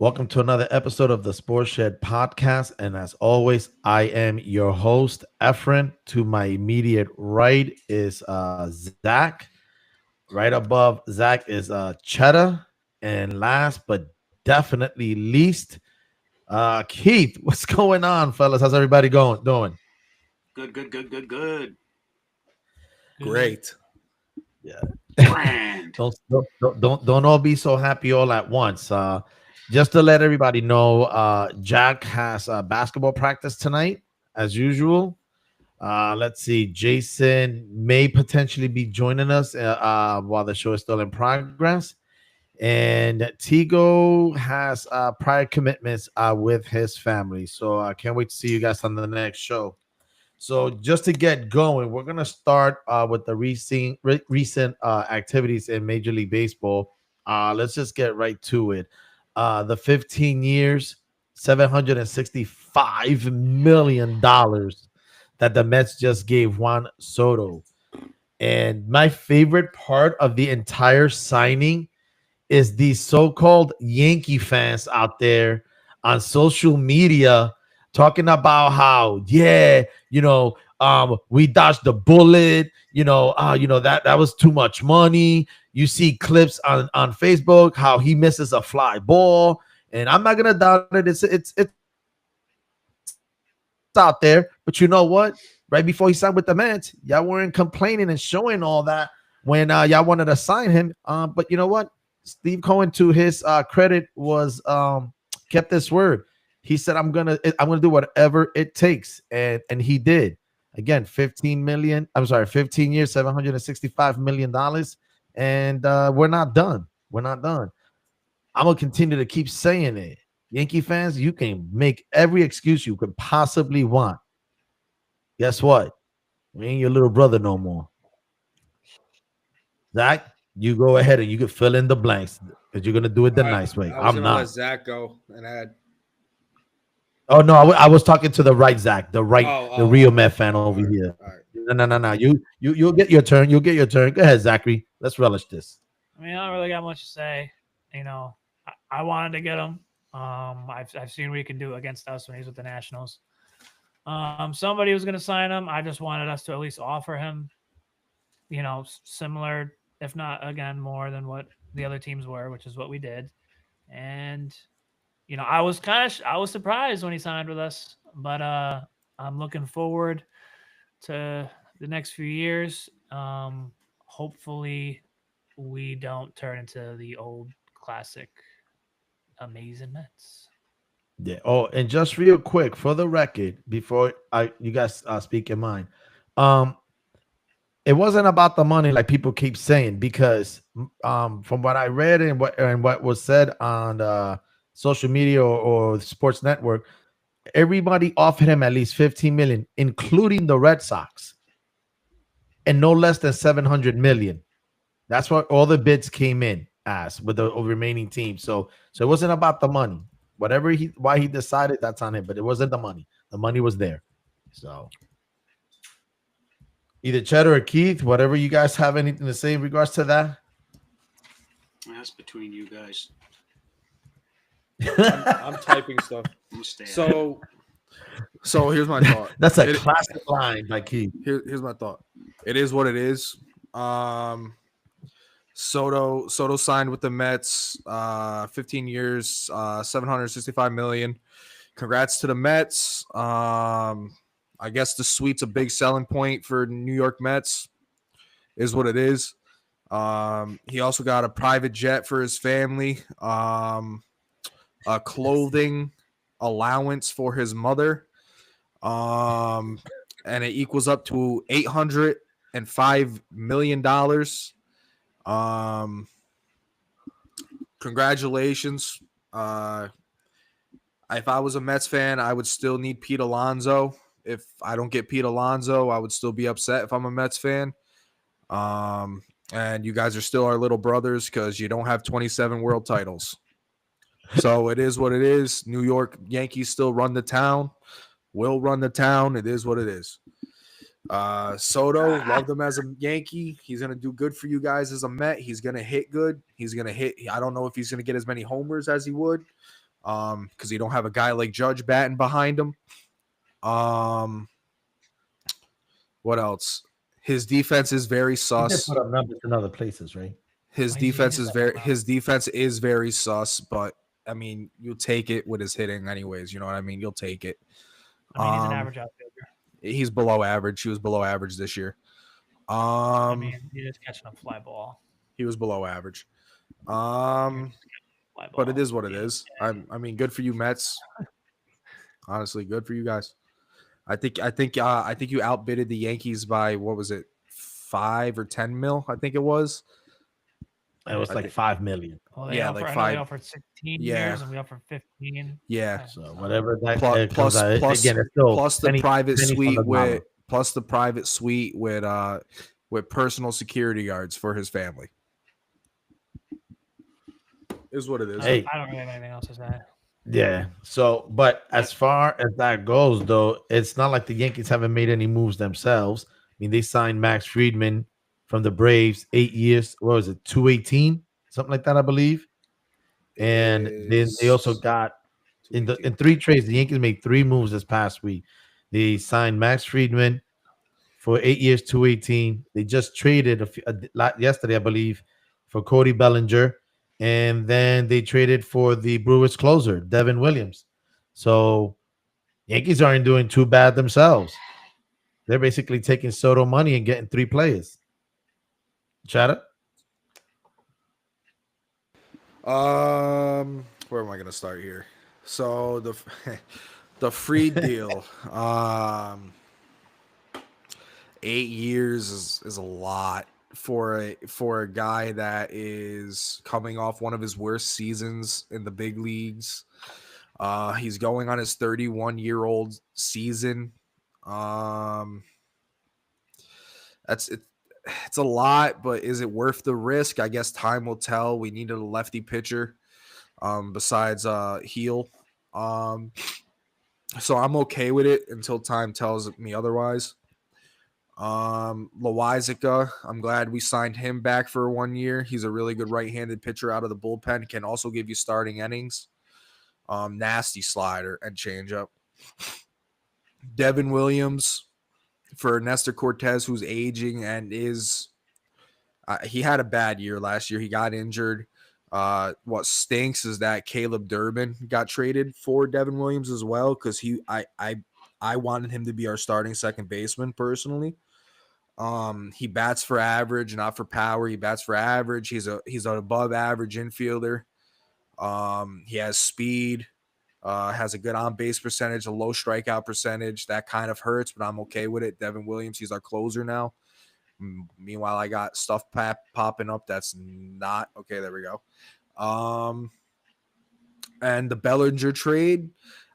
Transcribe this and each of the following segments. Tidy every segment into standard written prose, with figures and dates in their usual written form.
Welcome to another episode of the Sports Shed podcast. And as always, I am your host, Efren. To my immediate right is Zach. Right above Zach is Cheddar. And last but definitely least, Keith. What's going on, fellas? How's everybody doing? Good. Good. Great. Yeah. Grand. Don't all be so happy all at once. Just to let everybody know, Jack has basketball practice tonight, as usual. Let's see. Jason may potentially be joining us while the show is still in progress. And Tigo has prior commitments with his family. So I can't wait to see you guys on the next show. So just to get going, we're gonna start with the recent activities in Major League Baseball. Let's just get right to it. The 15 years, $765 million that the Mets just gave Juan Soto. And my favorite part of the entire signing is these so-called Yankee fans out there on social media talking about how, yeah, we dodged the bullet, that was too much money. You see clips on Facebook how he misses a fly ball, and I'm not gonna doubt it. It's out there, but you know what? Right before he signed with the Mets, y'all weren't complaining and showing all that when y'all wanted to sign him. But you know what? Steve Cohen, to his credit, was kept his word. He said, I'm gonna do whatever it takes," and he did. Again, 15 years, $765 million, and we're not done. We're not done. I'm gonna continue to keep saying it. Yankee fans, you can make every excuse you could possibly want. Guess what? We ain't your little brother no more. Zach, you go ahead and you can fill in the blanks because you're gonna do it the I, nice way. I was I'm gonna let not. Zach go and add. Oh no, I was talking to the right Zach, the real Met fan All over right, here. all right. No. You'll get your turn. You'll get your turn. Go ahead, Zachary. Let's relish this. I mean, I don't really got much to say. I wanted to get him. I've seen what he can do against us when he's with the Nationals. Somebody was going to sign him. I just wanted us to at least offer him, similar, if not again more than what the other teams were, which is what we did. And I was surprised when he signed with us, but I'm looking forward to the next few years. Hopefully, we don't turn into the old classic amazing Mets. Yeah. Oh, and just real quick for the record, before I you guys speak your mind, um, it wasn't about the money like people keep saying because from what I read and what was said on social media or sports network, everybody offered him at least 15 million, including the Red Sox, and no less than 700 million. That's what all the bids came in as with the remaining teams. So it wasn't about the money. Whatever why he decided, that's on him. But it wasn't the money. The money was there. So either Cheddar or Keith, whatever you guys have anything to say in regards to that. That's between you guys. I'm typing stuff. I'm gonna stay out. So here's my thought. That's a It- classic line by Keith. here's my thought. It is what it is. Soto signed with the Mets, 15 years, 765 million. Congrats to the Mets. I guess the suite's a big selling point for New York Mets. Is what it is. He also got a private jet for his family. A clothing allowance for his mother. And it equals up to $805 million. Um, Congratulations. If I was a Mets fan, I would still need Pete Alonso. If I don't get Pete Alonso, I would still be upset if I'm a Mets fan. And you guys are still our little brothers because you don't have 27 world titles. So it is what it is. New York Yankees still run the town, will run the town. It is what it is. Soto, loved him as a Yankee. He's gonna do good for you guys as a Met. He's gonna hit good. He's gonna hit. I don't know if he's gonna get as many homers as he would, because you don't have a guy like Judge batting behind him. What else? His defense is very He did sus. put up numbers in other places, right? His Well, he defense did is that very well. his defense is very sus, but I mean, you'll take it with his hitting anyways. You know what I mean? You'll take it. I mean, he's an Um, average outfielder. He's below average. He was below average this year. I mean, he's just catching a fly ball. He was below average. Fly But it ball. is what it is. I mean, good for you, Mets. Honestly, good for you guys. I think you outbidded the Yankees by what was it, 5 or 10 mil? I think it was. It was I like think- 5 million. Well, they Yeah, offer, like I know they 5. offered 16 Yeah. years, and we offered 15. Yeah. So whatever that Plus- comes out, plus- again, it's still Plus the penny- private penny from suite the dollar. with personal security guards for his family. Is what it is. Hey. I don't really have anything else to say. Yeah. So, but as far as that goes, though, it's not like the Yankees haven't made any moves themselves. I mean, they signed Max Friedman from the Braves, 8 years. What was it, 218, something like that, I believe. And then they also got in 3 trades. The Yankees made 3 moves this past week. They signed Max Friedman for 8 years, 218. They just traded yesterday, I believe, for Cody Bellinger. And then they traded for the Brewers closer, Devin Williams. So Yankees aren't doing too bad themselves. They're basically taking Soto money and getting 3 players. Chatter? Where am I gonna start here? So the free deal, 8 years is a lot for a guy that is coming off one of his worst seasons in the big leagues. He's going on his 31-year-old season. That's it. It's a lot, but is it worth the risk? I guess time will tell. We needed a lefty pitcher besides Heel. So I'm okay with it until time tells me otherwise. Loizica, I'm glad we signed him back for 1 year. He's a really good right-handed pitcher out of the bullpen. Can also give you starting innings. Nasty slider and changeup. Devin Williams for Nestor Cortez, who's aging and is he had a bad year last year. He got injured. What stinks is that Caleb Durbin got traded for Devin Williams as well, because I wanted him to be our starting second baseman personally. He bats for average, not for power. He bats for average. He's an above average infielder. He has speed. Has a good on-base percentage, a low strikeout percentage. That kind of hurts, but I'm okay with it. Devin Williams, he's our closer now. Meanwhile, I got stuff popping up that's not okay. There we go. And the Bellinger trade,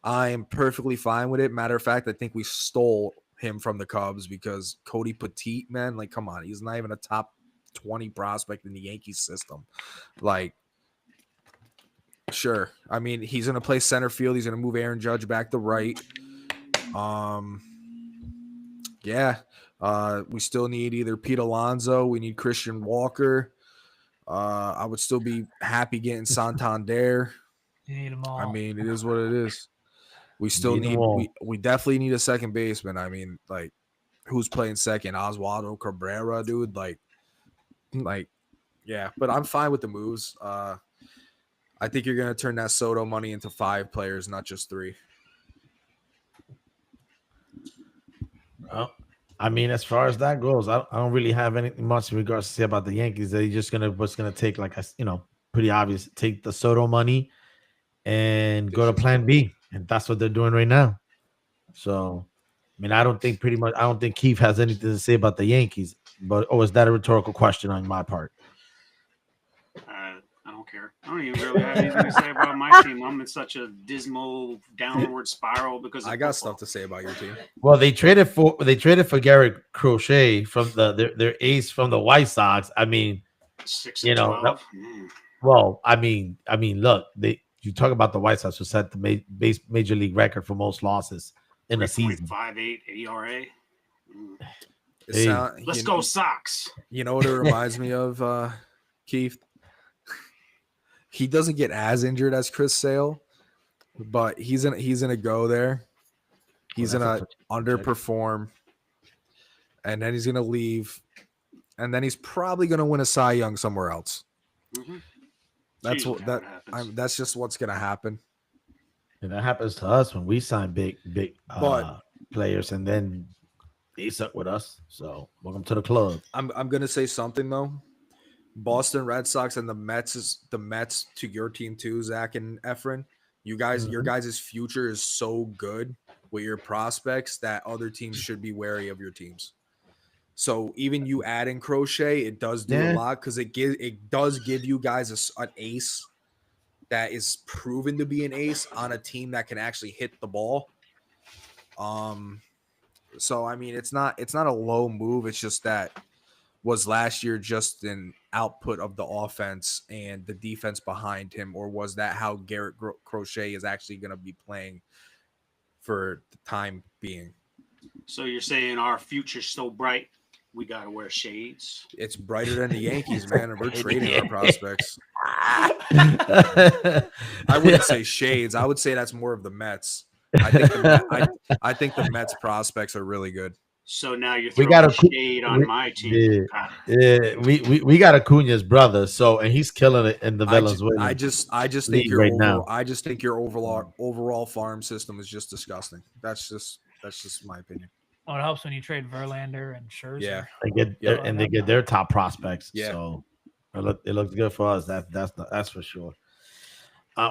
I am perfectly fine with it. Matter of fact, I think we stole him from the Cubs because Cody Petit, man, like, come on, he's not even a top 20 prospect in the Yankees system. Like, sure. I mean, he's going to play center field. He's going to move Aaron Judge back to right. Yeah. We still need either Pete Alonso. We need Christian Walker. I would still be happy getting Santander. You need them all. I mean, it is what it is. We still Need them need all. we definitely need a second baseman. I mean, like, who's playing second? Oswaldo Cabrera, dude. Like, yeah. But I'm fine with the moves. I think you're gonna turn that Soto money into 5 players, not just 3. Well, I mean, as far as that goes, I don't really have anything much in regards to say about the Yankees. They're just what's gonna take, like, pretty obvious, take the Soto money and go to Plan B, and that's what they're doing right now. So, I mean, I don't think Keith has anything to say about the Yankees. But is that a rhetorical question on my part? I don't care. I don't even really have anything to say about my team. I'm in such a dismal downward spiral because of I got football. stuff to say about your team. Well, they traded for Garrett Crochet from their ace from the White Sox. I mean, 6 you and know, 12. well, I mean, look, you talk about the White Sox, who set the major league record for most losses in a season. 3.58 ERA. It Let's go Sox. You know what it reminds me of, Keith? He doesn't get as injured as Chris Sale, but he's gonna go there. He's that's a gonna project. underperform, and then he's gonna leave, and then he's probably gonna win a Cy Young somewhere else. Mhm. That's Usually what how that it happens. that's just what's gonna happen. And that happens to us when we sign big But- players, and then they suck with us. So welcome to the club. I'm gonna say something though. Boston Red Sox and the Mets to your team too, Zach and Efren. Your guys' future is so good with your prospects that other teams should be wary of your teams. So even you adding Crochet, it does do a Yeah. lot because it does give you guys an ace that is proven to be an ace on a team that can actually hit the ball. So I mean, it's not a low move. It's just that was last year just an output of the offense and the defense behind him, or was that how Garrett Crochet is actually going to be playing for the time being? So you're saying our future's so bright, we gotta wear shades? It's brighter than the Yankees, man, and we're trading our prospects. I I wouldn't say shades. I would say that's more of the Mets. I think the Mets prospects are really good. So now you're We throwing got a shade on we- my team. God. Yeah, we got Acuna's brother, so and he's killing it in the Venezuela. I just think league your right overall, now. I just think your overall farm system is just disgusting. That's just my opinion. Well, it helps when you trade Verlander and Scherzer. Yeah. They get Yeah. and they get their top prospects. Yeah. So it looks good for us. That's for sure.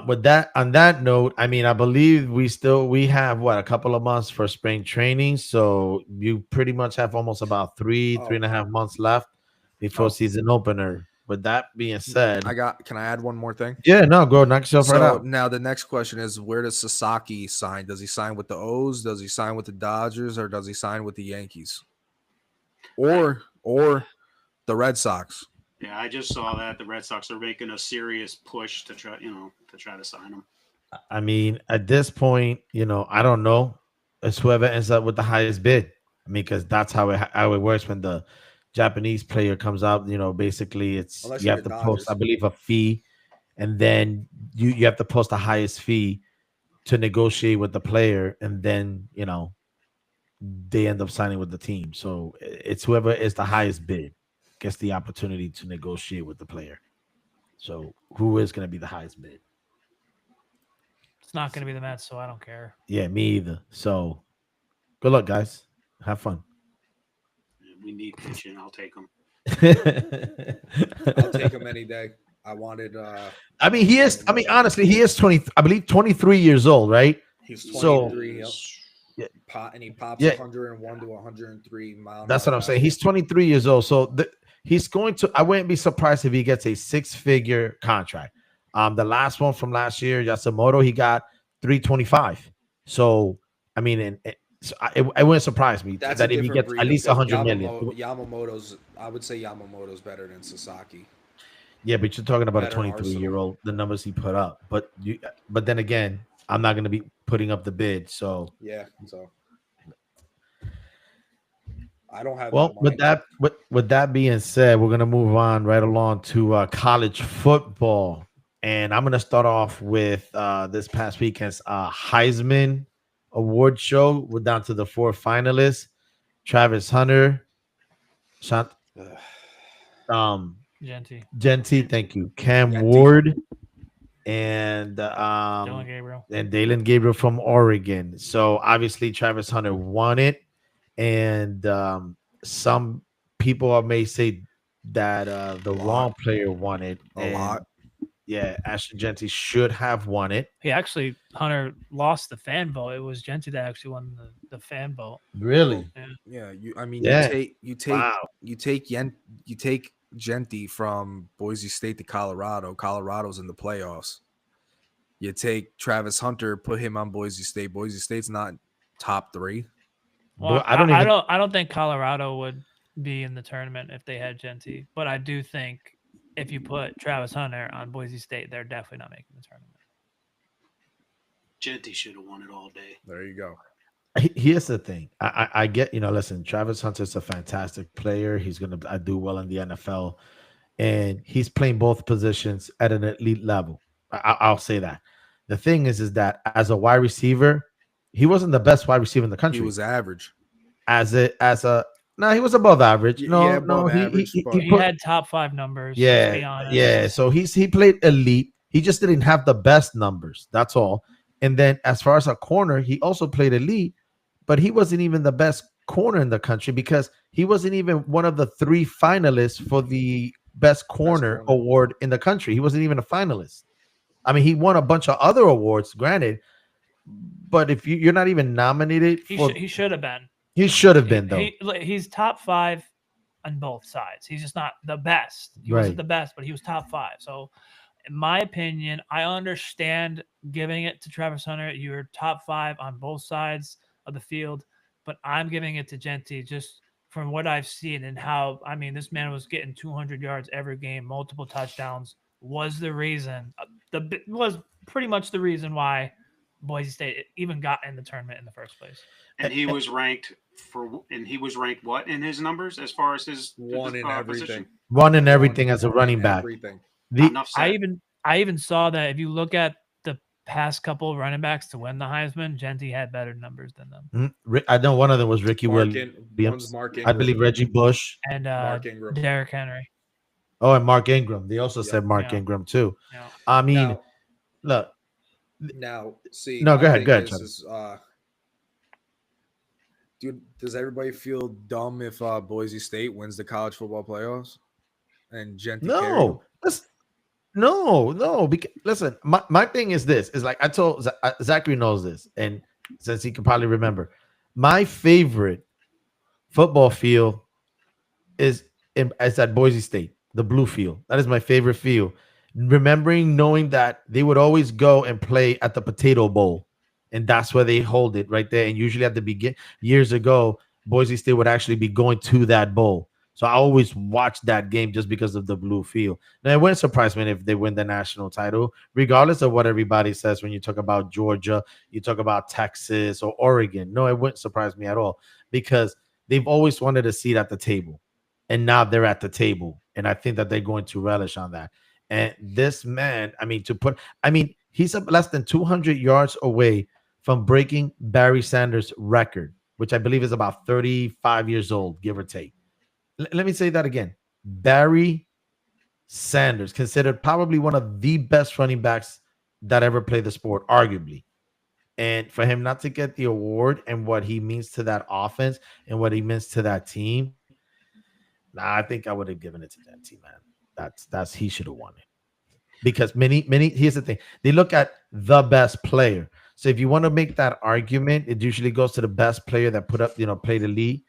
With that, on that note, I mean, I believe we have a couple of months for spring training. So you pretty much have almost about three and a half months left before season opener. With that being said, Can I add one more thing? yeah, no, go knock yourself right So out. now the next question is, where does Sasaki sign? Does he sign with the O's? Does he sign with the Dodgers? Or does he sign with the Yankees? Or the Red Sox? Yeah, I just saw that the Red Sox are making a serious push to try to sign him. I mean, at this point, I don't know. It's whoever ends up with the highest bid. I mean, because that's how it works when the Japanese player comes out. Basically, it's Unless you you're have the to Dodgers. post, I believe, a fee, and then you have to post the highest fee to negotiate with the player, and then they end up signing with the team. So it's whoever is the highest bid gets the opportunity to negotiate with the player. So who is going to be the highest bid? It's not going to be the Mets, so I don't care. Yeah, me either. So good luck, guys. Have fun. We need pitching. I'll take him. I'll take him any day. I wanted. I mean, honestly, he is 20. I believe 23 years old, right? He's So- 23. Yep. Yeah. And he pops Yeah. 101 to 103 miles. That's what I'm saying. He's 23 years old, so he's going to. I wouldn't be surprised if he gets a six-figure contract. The last one from last year, Yasumoto, he got 325. So I mean, it wouldn't surprise me That's that a if he different gets breed at of least guy. 100 million. Yamamoto's. I would say Yamamoto's better than Sasaki. Yeah, but you're talking about Better a 23-year-old, the numbers he put up. But then again, I'm not going to be putting up the bid. So Yeah. So I don't have. well, with that being said, we're gonna move on right along to college football, and I'm gonna start off with this past weekend's Heisman Award show. We're down to the 4 finalists: Travis Hunter, Genty, thank you, Cam Genty. Ward, and Dylan Gabriel. and Dalen Gabriel from Oregon. So obviously Travis Hunter won it, and some people may say that the wrong player won it. A lot. Yeah, Ashton Genty should have won it. Hunter lost the fan vote. It was Genty that actually won the fan vote. Really? Yeah. You Wow. take Genty from Boise State to Colorado. Colorado's in the playoffs. You take Travis Hunter, put him on Boise State. Boise State's not top 3. Well, But I I don't think Colorado would be in the tournament if they had Genty, but I do think if you put Travis Hunter on Boise State, they're definitely not making the tournament. Genty should have won it all day. There you go. Here's the thing. I get, listen, Travis Hunter's a fantastic player. He's going to do well in the NFL, and he's playing both positions at an elite level. I'll say that. The thing is that as a wide receiver, he wasn't the best wide receiver in the He country. was average. No, he was above average. No, Yeah, no, above he average, he, but- he He put had top 5 numbers. Let's be yeah, honest. yeah. So he played elite. He just didn't have the best numbers. That's all. And then as far as a corner, he also played elite, but he wasn't even the best corner in the country because he wasn't even one of the 3 finalists for the best corner corner. award in the country. He wasn't even a finalist. I mean, he won a bunch of other awards, granted, but if you're not even nominated for, He should have been. he should have been though. He's top 5 on both sides. He's just not the best. He Right. wasn't the best, but he was top 5. So, in my opinion, I understand giving it to Travis Hunter. You're top 5 on both sides of the field, but I'm giving it to Genty just from what I've seen and how, I mean, this man was getting 200 yards every game, multiple touchdowns, was the reason, was pretty much the reason why Boise State even got in the tournament in the first place. And he was ranked what in his numbers as far as his One in everything. position? One in everything as a running back. Everything. Enough said. I even saw that if you look at the past couple of running backs to win the Heisman, Genty had better numbers than them. I know one of them was Ricky One's Williams. Mark I Ingram. believe Reggie Bush. And Mark Ingram. Derrick Henry. Oh, and Mark Ingram. They also Yep. said Mark Yeah. Ingram too. Yeah. I mean, look, Now, see. No, my go ahead, thing go ahead, is, dude, does everybody feel dumb if Boise State wins the college football playoffs? And Genty carried them? no, no. Because listen, my thing is this: is like I told Zachary knows this, and since he can probably remember, my favorite football field is at Boise State, the blue field. That is my favorite field. Remembering knowing that they would always go and play at the Potato Bowl, and that's where they hold it right there. And usually at the begin years ago, Boise State would actually be going to that bowl. So I always watched that game just because of the blue field. Now it wouldn't surprise me if they win the national title, regardless of what everybody says when you talk about Georgia, you talk about Texas or Oregon. No, it wouldn't surprise me at all because they've always wanted a seat at the table, and now they're at the table, and I think that they're going to relish on that. And this man, he's less than 200 yards away from breaking Barry Sanders' record, which I believe is about 35 years old, give or take. Let me say that again. Barry Sanders, considered probably one of the best running backs that ever played the sport, arguably. And for him not to get the award and what he means to that offense and what he means to that team, I think I would have given it to that team, man. That's he should have won it. Because many here's the thing, they look at the best player. So if you want to make that argument, it usually goes to the best player that played elite.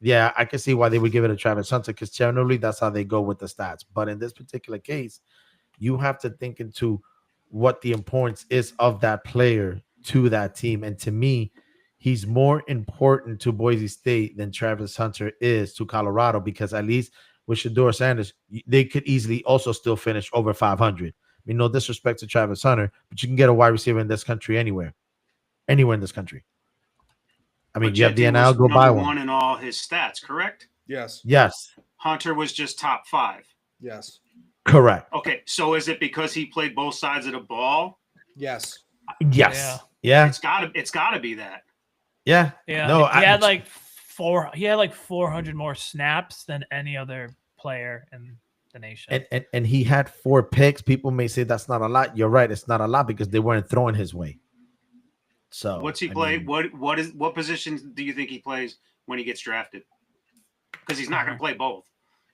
Yeah, I can see why they would give it to Travis Hunter because generally that's how they go with the stats. But in this particular case, you have to think into what the importance is of that player to that team. And to me, he's more important to Boise State than Travis Hunter is to Colorado because at least with Shedeur Sanders, they could easily also still finish over 500. I mean, no disrespect to Travis Hunter, but you can get a wide receiver in this country anywhere in this country. I mean, But you have the Genty NL, was go buy number one. in all his stats, correct? Yes. Yes, Hunter was just top 5. Yes. correct. Okay, so is it because he played both sides of the ball? Yes. Yes, yeah. It's gotta be that. Yeah. Yeah. No, he had like 400 more snaps than any other player in the nation. and he had 4 picks. People may say that's not a lot. You're right, it's not a lot because they weren't throwing his way. So What's he play? What positions do you think he plays when he gets drafted? Because he's not going to play both.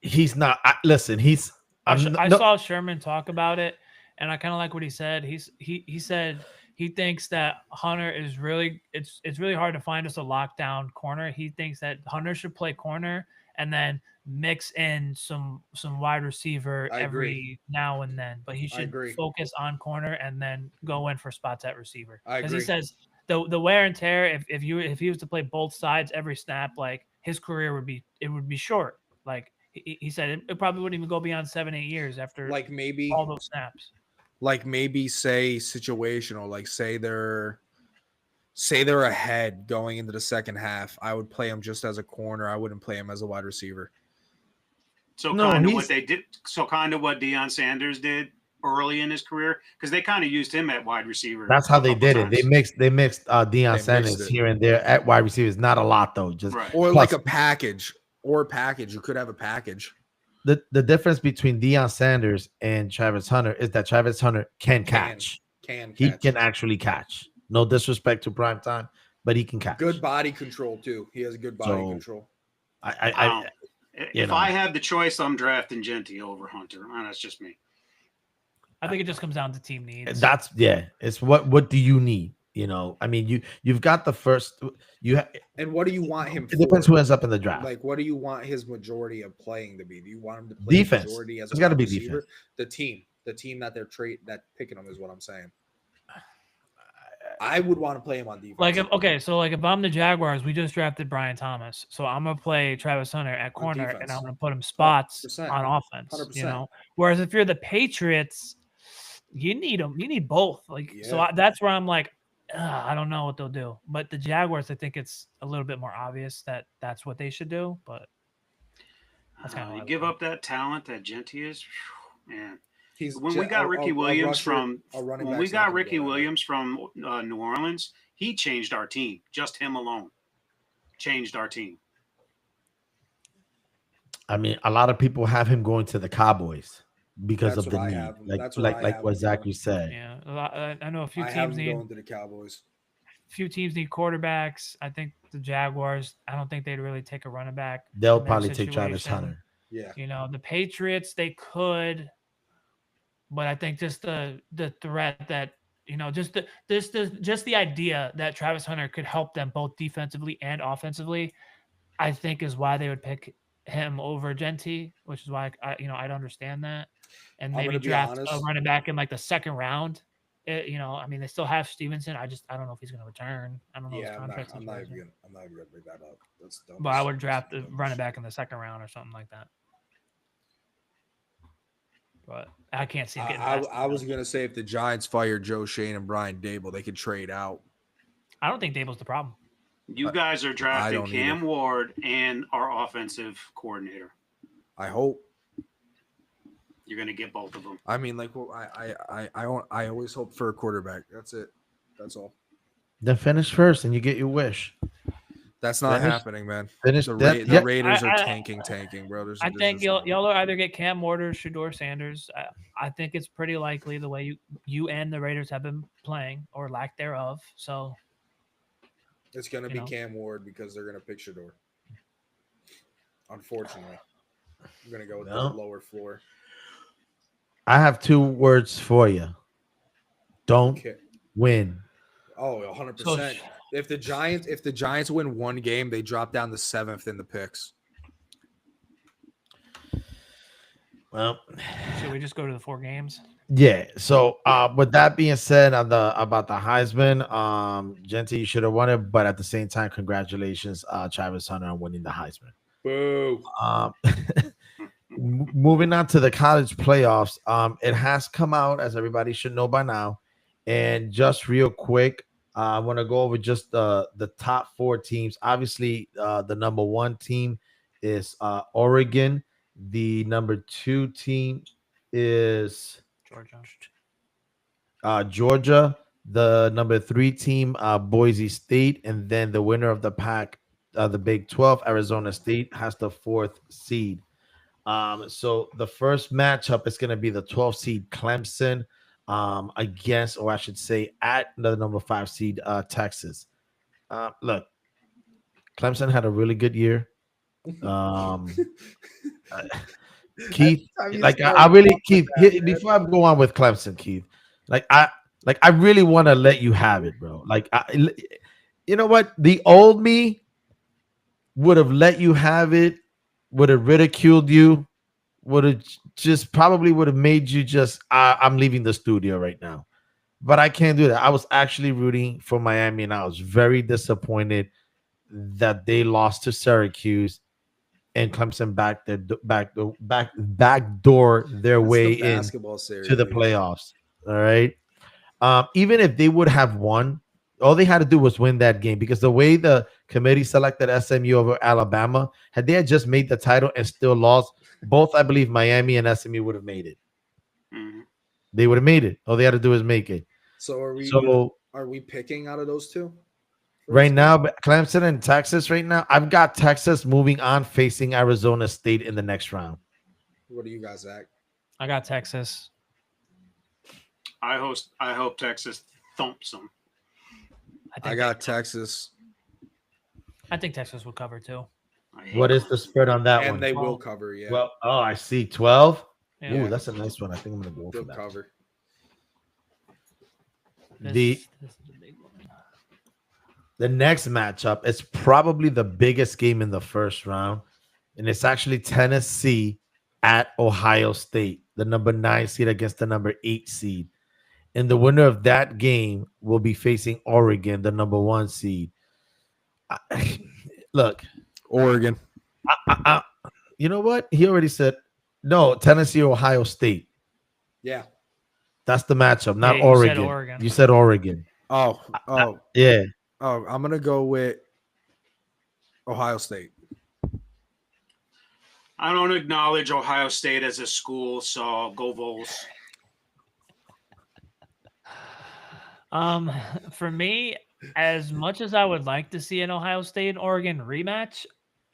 He's not. Listen, he's. I no- saw Sherman talk about it, and I kind of like what he said. He said he thinks that Hunter is really it's really hard to find us a lockdown corner. He thinks that Hunter should play corner and then mix in some wide receiver I every agree. now and then. But he should agree. focus on corner and then go in for spots at receiver. I Because he agree. says the wear and tear, if he was to play both sides every snap, like his career would be short. Like he said, it probably wouldn't even go beyond 7-8 years after Like maybe all those snaps. say situational, like say they're ahead going into the second half. I would play him just as a corner. I wouldn't play him as a wide receiver. So No, kind of he's- what they did. So kind of what Deion Sanders did, early in his career because they kind of used him at wide receiver. That's how a they couple did it. They times. mixed Deion mixed Sanders it. here and there at wide receivers. Not a lot though. Just Right. Or plus, like a package. You could have a package. the difference between Deion Sanders and Travis Hunter is that Travis Hunter can catch. He catch. can actually catch. No disrespect to prime time, but he can catch. Good body control too. He has good body So, control. I If I have the choice, I'm drafting Genty over Hunter. That's just me. I think it just comes down to team needs. that's it's what do you need? You know, I mean, you've got the first. And what do you want him? It depends for? who ends up in the draft. Like, what do you want his majority of playing to be? Do you want him to play Defense. majority as It's a gotta wide be receiver? defense. The team that they're that picking him is what I'm saying. I would want to play him on defense. Like if I'm the Jaguars, we just drafted Brian Thomas, so I'm gonna play Travis Hunter at corner, and defense. I'm gonna put him spots 100%. on offense. 100%. You know, whereas if you're the Patriots, you need them. You need both. Like Yeah. that's where I'm like, I don't know what they'll do. But the Jaguars, I think it's a little bit more obvious that that's what they should do. But that's kind of You give up that talent that Genty is, man. When we got Ricky Williams from New Orleans, he changed our team. Just him alone changed our team. I mean, a lot of people have him going to the Cowboys because That's of the what I need, have. like That's what I have what him Zachary said. yeah, I know a few I have teams him need going to the Cowboys. quarterbacks. I think the Jaguars. I don't think they'd really take a running back. They'll in their probably take Travis situation. Hunter. Yeah. You know, the Patriots, they could, but I think just the threat that, you know, just the idea that Travis Hunter could help them both defensively and offensively, I think is why they would pick him over Genty, which is why I'd understand that, and I'm maybe gonna be draft a honest. running back in like the second round. You know, I mean, they still have Stevenson. I don't know if he's going to return. I don't know his Yeah, contract I'm not situation. even gonna bring that up. That's dumb. But I would draft the running back in the second round or something like that. But I can't see him getting past I was gonna say if the Giants fired Joe Shane and Brian Dable, they could trade out. I don't think Dable's the problem. You guys are drafting don't Cam either. Ward and our offensive coordinator. I hope. You're going to get both of them. I mean, like, well, I always hope for a quarterback. That's it. That's all. Then finish first, and you get your wish. That's not Finish- happening, man. Finish. The Raiders are I- tanking, bro. I think y'all will either get Cam Ward or Shedeur Sanders. I think it's pretty likely the way you and the Raiders have been playing, or lack thereof. So It's gonna you be know. Cam Ward because they're gonna pick Shedeur. Unfortunately, I'm gonna go with No. the lower floor. I have 2 words for you. Don't Okay. win. Oh, 100%. If the Giants win one game, they drop down to 7th in the picks. Well, should we just go to the 4 games? yeah. So, with that being said, about the Heisman, Genty, you should have won it, but at the same time, congratulations, Travis Hunter, on winning the Heisman. Boo. Moving on to the college playoffs, it has come out, as everybody should know by now, and just real quick, I want to go over just the top 4 teams. Obviously, the number 1 team is Oregon. The number 2 team is Georgia. The number 3 team, Boise State, and then the winner of the pack, the Big 12, Arizona State, has the 4th seed. So the first matchup is going to be the 12th seed Clemson against, or I should say, at the number 5 seed Texas. Look, Clemson had a really good year. Keith, like I really, Keith, before I go on with Clemson, Keith, I really want to let you have it, bro. Like, you know what? The old me would have let you have it, would have ridiculed you, would have just probably would have made you just, I'm leaving the studio right now. But I can't do that. I was actually rooting for Miami, and I was very disappointed that they lost to Syracuse, and Clemson backdoor their way in to the playoffs. All right. Even if they would have won, all they had to do was win that game, because the way the committee selected SMU over Alabama, had they just made the title and still lost, both, I believe, Miami and SMU would have made it. Mhm. They would have made it. All they had to do is make it. So are we picking out of those two? Right now, Clemson and Texas. Right now, I've got Texas moving on, facing Arizona State in the next round. What do you guys, Zach? I got Texas. I hope Texas thumps them. I got Texas. I think Texas will cover too. What is the spread on that And one? they will cover, yeah. Well, I see 12. Yeah. Ooh, that's a nice one. I think I'm gonna go for They'll that. cover. This is a big one. The next matchup is probably the biggest game in the first round, and it's actually Tennessee at Ohio State, the number 9 seed against the number 8 seed. And the winner of that game will be facing Oregon, the number 1 seed. Look, Oregon. you know what? He already said no. Tennessee, Ohio State. Yeah. That's the matchup, not Yeah, you said Oregon. Oregon. You said Oregon. Yeah. Oh, I'm gonna go with Ohio State. I don't acknowledge Ohio State as a school, so I'll go Vols. For me, as much as I would like to see an Ohio State and Oregon rematch,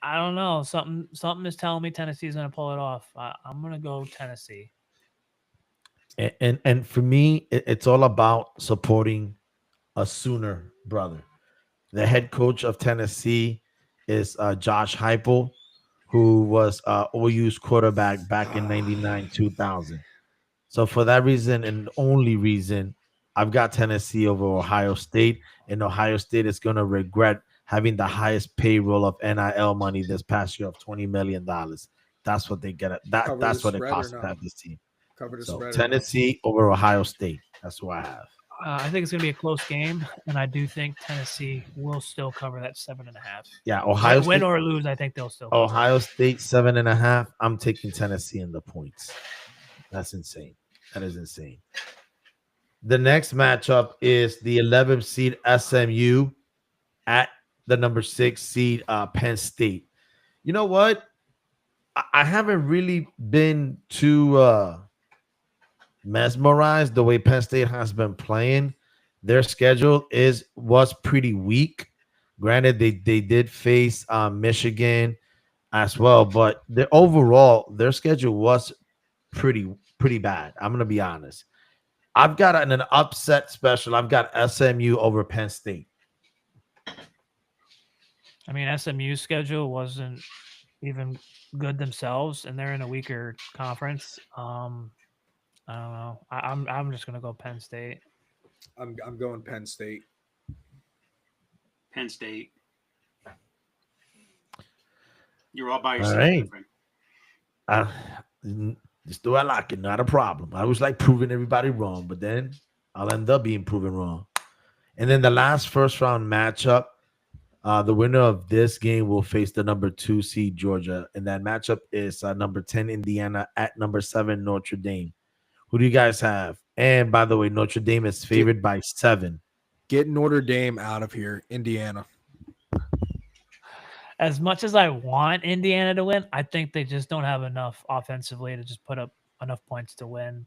I don't know. Something is telling me Tennessee's going to pull it off. I'm going to go Tennessee. And for me, it's all about supporting a Sooner brother. The head coach of Tennessee is Josh Heupel, who was OU's quarterback back in 99, 2000. So for that reason and only reason, I've got Tennessee over Ohio State, and Ohio State is going to regret having the highest payroll of NIL money this past year of $20 million. That's what they get. That's what it costs to have this team. Cover the So spread. Tennessee over Ohio State. That's who I have. I think it's going to be a close game, and I do think Tennessee will still cover that 7.5. Yeah, Ohio Win State. or lose, I think they'll still cover. Ohio State 7.5. I'm taking Tennessee in the points. That's insane. That is insane. The next matchup is the 11th seed SMU at the number 6 seed Penn State. You know what? I haven't really been too mesmerized the way Penn State has been playing. Their schedule was pretty weak. Granted, they did face Michigan as well, but their schedule was pretty bad. I'm gonna be honest. I've got an upset special. I've got SMU over Penn State. I mean, SMU's schedule wasn't even good themselves, and they're in a weaker conference. I don't know. I'm just gonna go Penn State. I'm going Penn State. Penn State. You're all by All yourself, right. my friend. Just do I like it? Not a problem. I always like proving everybody wrong, but then I'll end up being proven wrong. And then the last first round matchup, the winner of this game will face the number 2 seed Georgia, and that matchup is number 10 Indiana at number 7 Notre Dame. Who do you guys have? And by the way, Notre Dame is favored by 7. Get Notre Dame out of here, Indiana. As much as I want Indiana to win, I think they just don't have enough offensively to just put up enough points to win.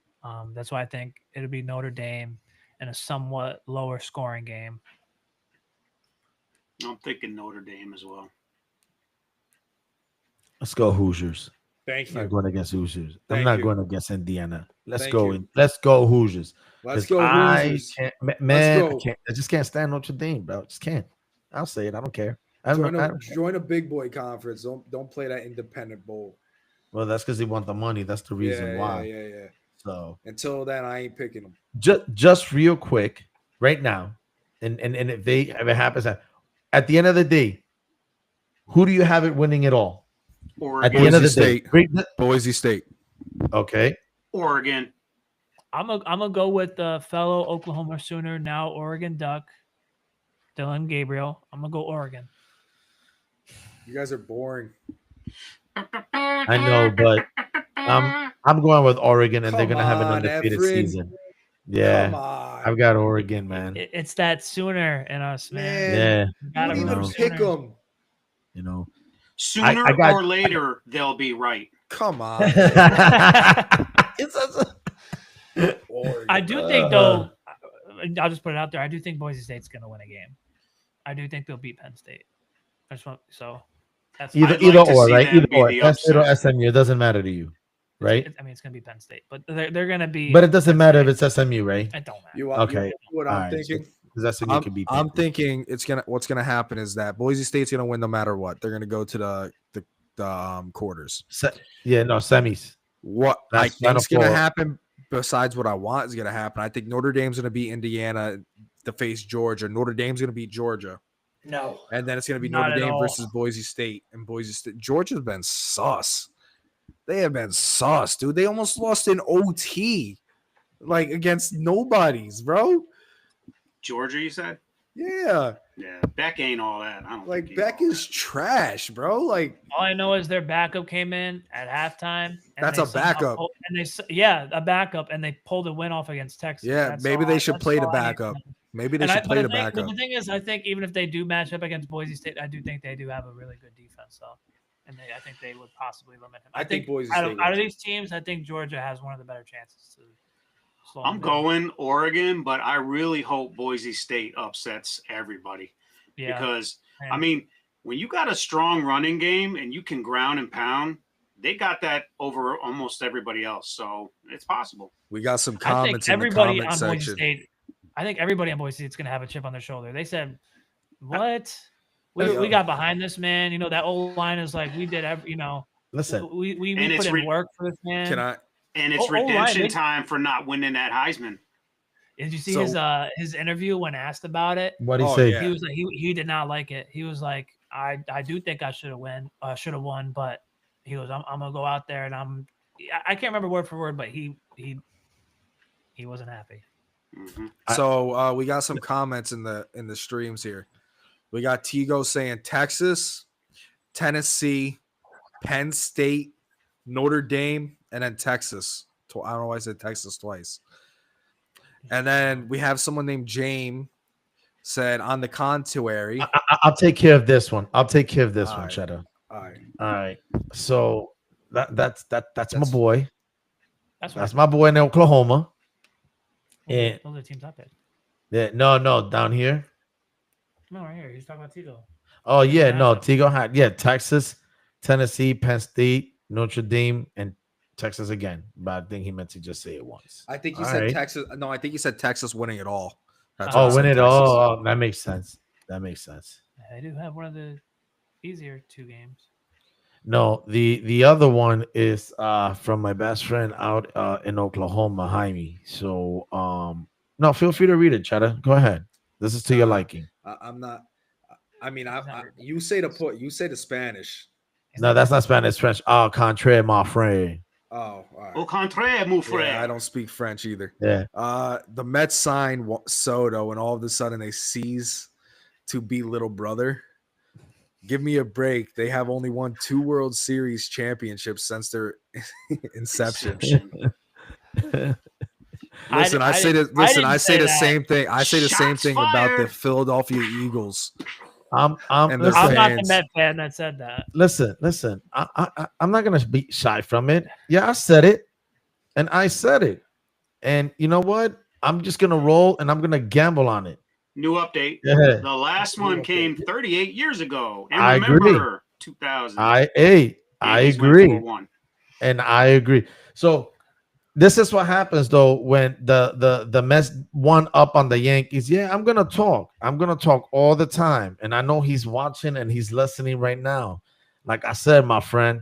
That's why I think it'll be Notre Dame in a somewhat lower scoring game. I'm thinking Notre Dame as well. Let's go Hoosiers. Thank I'm not going against Hoosiers. I'm Thank not you. going against Indiana. Let's Thank go. you. Let's go Hoosiers. Let's 'Cause go, I Hoosiers. can't, man. go. I just can't stand Notre Dame, bro. Just can't. I'll say it. I don't care. Join a big boy conference. Don't play that independent bowl. Well, that's because they want the money. That's the reason Yeah, why. Yeah. So Until then, I ain't picking them. just real quick, right now, and if it happens at the end of the day, who do you have it winning it all? At the Oregon. end of the Boise day, State. Boise State. okay. Oregon. I'm gonna go with the fellow Oklahoma Sooner, now Oregon Duck, Dylan Gabriel. I'm gonna go Oregon. You guys are boring. I know, but I'm going with Oregon, and they're Come gonna have an on, undefeated Efren. season. Yeah, Come on. I've got Oregon, man. It's that Sooner in us, man. Man. Yeah, You gotta Don't even root know. pick Sooners. them. you know. Sooner I got- or later, they'll be right. Come on. It's Oh, I do think though. I'll just put it out there. I do think Boise State's going to win a game. I do think they'll beat Penn State. I just want so that's Either I'd like to or, see right? them Either be or. the Penn State or upset. SMU. It doesn't matter to you, right? I mean, it's going to be Penn State, but they're going to be. But it doesn't matter if it's SMU, right? It don't matter. You Okay. know what I'm All right, thinking? Because SMU can beat. I'm Penn State. thinking what's gonna happen is that Boise State's gonna win no matter what. They're gonna go to the quarters. Yeah, no semis. What That's I think's Final gonna Four. happen, besides what I want, is gonna happen. I think Notre Dame's gonna beat Indiana to face Georgia. Notre Dame's gonna beat Georgia, No. and then it's gonna be Not Notre at Dame all. versus Boise State. And Boise State, Georgia's been sus. They have been sus, dude. They almost lost in OT, like against nobodies, bro. Georgia, you said? Yeah, Yeah, Beck ain't all that. I don't like think he's Beck all is trash, bro. Like All I know is their backup came in at halftime. And That's they a somehow backup. a backup, and they pulled a win off against Texas. Yeah, That's maybe all they should that's play the all I need to backup. know. maybe they And should play the but backup. the thing is, I think even if they do match up against Boise State, I do think they do have a really good defense, though, and I think they would possibly limit him. I think Boise out of, State out of wins. these teams, I think Georgia has one of the better chances to slow I'm him down. going Oregon, but I really hope Boise State upsets everybody Yeah, because I and- mean, when you got a strong running game and you can ground and pound, they got that over almost everybody else. So it's possible. We got some I think comments in the everybody comment on Boise section. State. I think everybody on Boise State's going to have a chip on their shoulder. They said, "What? Yeah. We got behind this man. You know that old line is like we did. You know, Listen, we And it's put in work for this man." Can I? And it's Oh, Ryan, redemption they- time for not winning that Heisman. Did you see So- his interview when asked about it? what do you Oh, say? yeah. He was like he did not like it. He was like, I do think I should have won, but he goes, I'm gonna go out there and I can't remember word for word, but he wasn't happy. Mhm. So we got some comments in the streams here. We got Tigo saying Texas, Tennessee, Penn State, Notre Dame, and then Texas. I don't know why I said Texas twice. And then we have someone named James said on the contrary. I'll take care of this one. I'll take care of this All one, right. Cheddar. All right. All right. So that's my That's- boy. That's That's my boy in Oklahoma. those are the teams I picked. Yeah, no, down here. No, right here. He's talking about Tigo. Oh yeah, Yeah. no, Tigo had Texas, Tennessee, Penn State, Notre Dame, and Texas again. But I think he meant to just say it once. I think All right. Texas. No, I think he said Texas winning it all. That's Oh, what he win said, it Texas. all. Oh, that makes sense. That makes sense. I do have one of the easier two games. No, the other one is from my best friend out in Oklahoma, Jaime. So no, feel free to read it, Cheddar. Go ahead. This is to your liking. I'm not. I mean, He's not you say the Spanish. No, that's not Spanish, French. Au contraire, my friend. Oh, all right. Au contraire, mon frère. Yeah, I don't speak French either. Yeah. The Mets signed Soto, and all of a sudden they cease to be little brother. Give me a break. They have only won 2 World Series championships since their inception. Listen, I say the same thing. I say the same Shots thing about the fired. Philadelphia Eagles. I'm And the listen, I'm not the fans. Met fan that said that. listen. I'm not gonna be shy from it. Yeah, I said it, and I said it, and you know what? I'm just gonna roll, and I'm gonna gamble on it. New update. Yeah, The last one came 38 years ago. And I agree. remember 2000. I Yankees went agree. 4-1. And I agree. So this is what happens though when the Mets won up on the Yankees. Yeah, I'm gonna talk. I'm gonna talk all the time, and I know he's watching and he's listening right now. Like I said, my friend,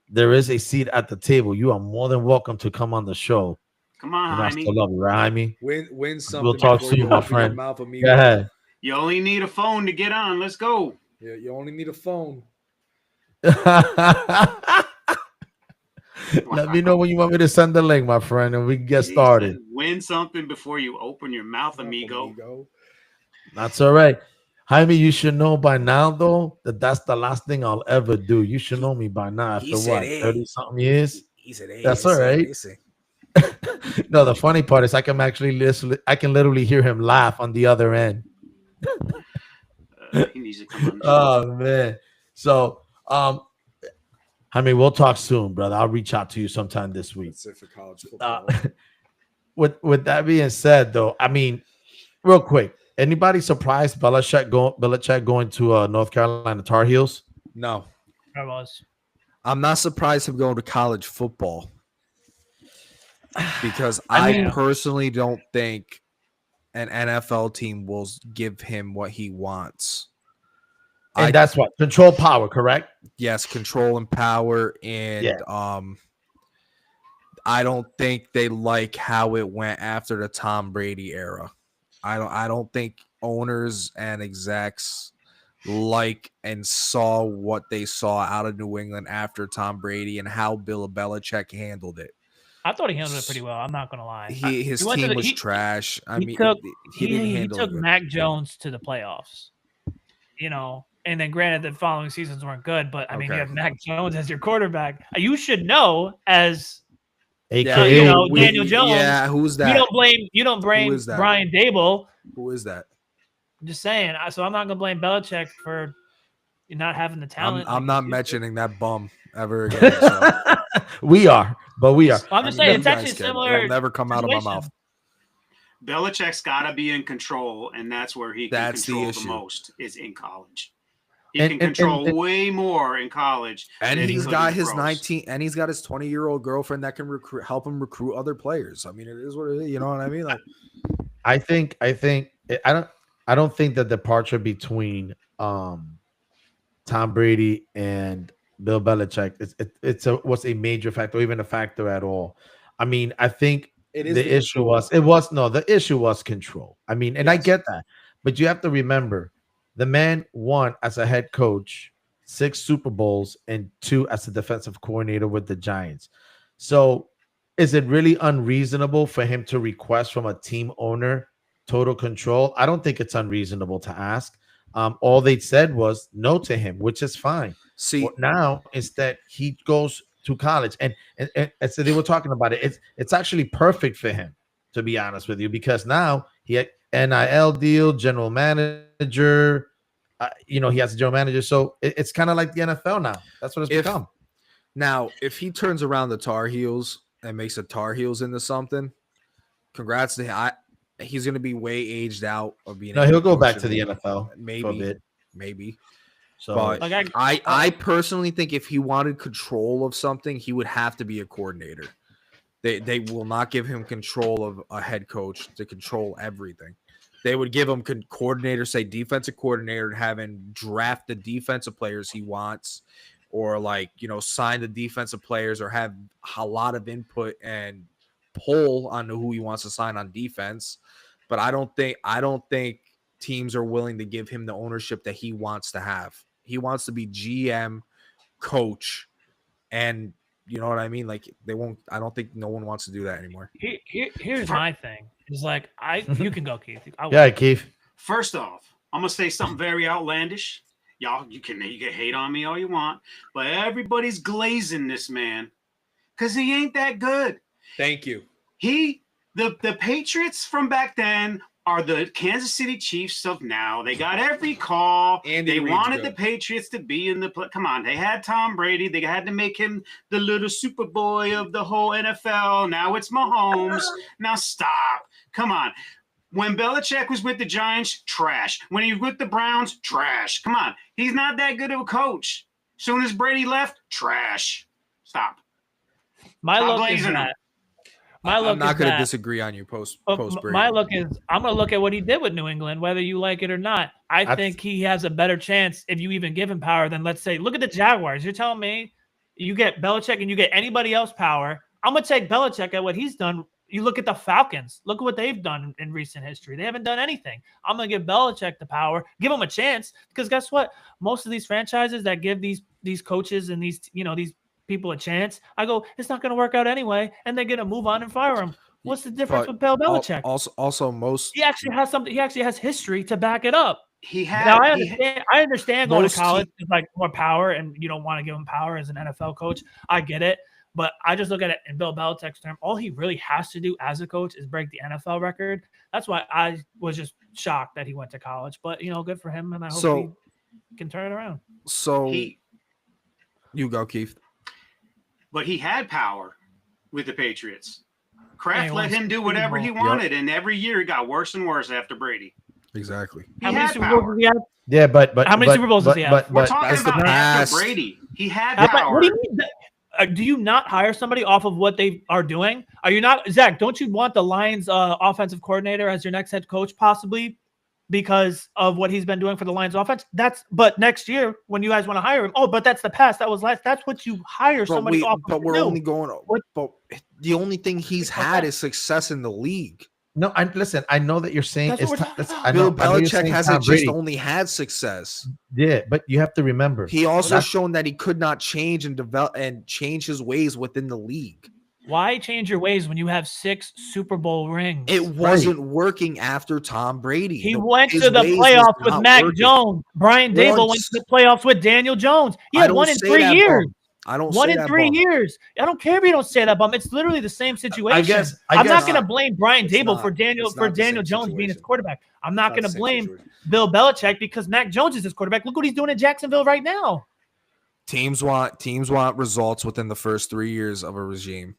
there is a seat at the table. You are more than welcome to come on the show. Come You on, know, I Jaime. still love you, right, Jaime? Win something. We'll talk before soon, you my open your friend. mouth, amigo. Go ahead. You only need a phone to get on. Let's go. Yeah, you only need a phone. Let me know when you want me to send the link, my friend, and we can get He started. said, Win something before you open your mouth, amigo. That's all right. Jaime, you should know by now, though, that that's the last thing I'll ever do. You should know me by now He after said what, it. 30 something years? He said, That's all right. No, the funny part is I can actually listen, I can literally hear him laugh on the other end. He needs to come on. the show. Oh man. So Jaime, we'll talk soon, brother. I'll reach out to you sometime this week. That's it for college Uh, football. with that being said, though, I mean, real quick, anybody surprised Belichick going to North Carolina Tar Heels? No, I was. I'm not surprised him going to college football because I I mean- personally don't think an NFL team will give him what he wants. And that's what control power, correct? Yes, control and power, and Yeah. I don't think they like how it went after the Tom Brady era. I don't think owners and execs like and saw what they saw out of New England after Tom Brady and how Bill Belichick handled it. I thought he handled it pretty well. I'm not gonna lie. His He went to team the- was he- trash. I he mean, took- he didn't he handle took it good. Mac Jones to the playoffs. And then granted the following seasons weren't good, but I mean you Okay. have Mac Jones as your quarterback. You should know as AKA, you know, Daniel Jones. Yeah, who's that? you don't blame is that? Brian Dable. Who is that? I'm just saying. So I'm not gonna blame Belichick for not having the talent. I'm like not he used to. mentioning that bum ever again. So. we are. I'm just saying You it's guys actually can. similar. It'll never come out of my situation. mouth. Belichick's got to be in control, and that's where he can That's the control the issue. most is in college. He And- can and- control and- way more in college. And than he he's could got in his pros. 19 and he's got his 20-year-old girlfriend that can help him recruit other players. I mean, it is what it is. You know what I mean? Like, I think I don't think the departure between Tom Brady and Bill Belichick was a major factor, or even a factor at all. I mean, I think the issue was control. I mean, and I Yes. get that, but you have to remember the man won as a head coach 6 Super Bowls and 2 as a defensive coordinator with the Giants. So is it really unreasonable for him to request from a team owner total control? I don't think it's unreasonable to ask. All they said was no to him, which is fine. see, Well, now instead he goes to college, and so they were talking about it. It's actually perfect for him, to be honest with you, because now he had NIL deal, general manager. He has a general manager, so it's kind of like the NFL now. That's what it's become. now if he turns around the Tar Heels and makes the Tar Heels into something, congrats to him. He's going to be way aged out of being. No, able he'll go coach back in to the league. NFL for a Maybe, bit. maybe. So But Like I personally think if he wanted control of something, he would have to be a coordinator. They will not give him control of a head coach to control everything. They would give him coordinator, say defensive coordinator, and have him draft the defensive players he wants, or sign the defensive players, or have a lot of input and pull on who he wants to sign on defense. But I don't think teams are willing to give him the ownership that he wants to have. He wants to be GM, coach, and you know what I mean? Like they won't. I don't think no one wants to do that anymore. here's my thing. It's like you can go, Keith. yeah, Keith. First off, I'm gonna say something very outlandish. Y'all, you can hate on me all you want, but everybody's glazing this man because he ain't that good. Thank you. The Patriots from back then are the Kansas City Chiefs of now. They got every call. Andy They Reid's wanted good. the Patriots to be in the come on. They had Tom Brady. They had to make him the little super boy of the whole NFL. Now it's Mahomes. Now stop. Come on. When Belichick was with the Giants, trash. When he was with the Browns, trash. Come on. He's not that good of a coach. Soon as Brady left, trash. Stop. My Stop look is glazing him. that. My I'm look not is going to that. disagree on you post Brady. My look is I'm going to look at what he did with New England, whether you like it or not. I think he has a better chance if you even give him power than, let's say, look at the Jaguars. You're telling me you get Belichick and you get anybody else power. I'm going to take Belichick at what he's done. You look at the Falcons. Look at what they've done in recent history. They haven't done anything. I'm going to give Belichick the power, give him a chance, because guess what? Most of these franchises that give these coaches and these people a chance, I go, it's not going to work out anyway, and they're going to move on and fire him. What's the difference But with Bill Belichick? Also, most He actually has something. He actually has history to back it up. He had. Now I he- understand. I understand going Most to college is like more power, and you don't want to give him power as an NFL coach. I get it, but I just look at it in Bill Belichick's term. All he really has to do as a coach is break the NFL record. That's why I was just shocked that he went to college. But good for him, and I hope he can turn it around. so he you go, Keith. but he had power with the Patriots. Kraft let him do whatever he wanted, and every year it got worse and worse after Brady. Exactly. He How many had Super Bowls power. does he have? Yeah, but How many Super Bowls does he have? We're talking that's the about after past. Brady. He had What power. do you mean? Do you not hire somebody off of what they are doing? Are you not, Zach? Don't you want the Lions offensive coordinator as your next head coach, possibly because of what he's been doing for the Lions offense? But next year when you guys want to hire him, but that's the past. That was last. That's what you hire somebody off. But we're only going. But the only thing he's had is success in the league. No, listen. I know that you're saying That's it's what we're talking about. I know, Bill I know you're Belichick saying hasn't Tom just Brady. only had success. Yeah, but you have to remember. He also shown that he could not change and develop and change his ways within the league. Why change your ways when you have 6 Super Bowl rings? It wasn't working after Tom Brady. He went his to the ways was playoffs with not Mac working. Jones. Brian Dable went to the playoffs with Daniel Jones. He I had don't 1 in say 3 that, years. Bum. I don't One say in that, 3 Bum. years. I don't care if you don't say that, Bum. It's literally the same situation. I I'm guess not going to blame Brian It's Dable not. for Daniel It's not the same Jones being his situation. quarterback. I'm not It's going the to same blame situation. Bill Belichick because Mac Jones is his quarterback. Look what he's doing in Jacksonville right now. Teams want results within the first 3 years of a regime.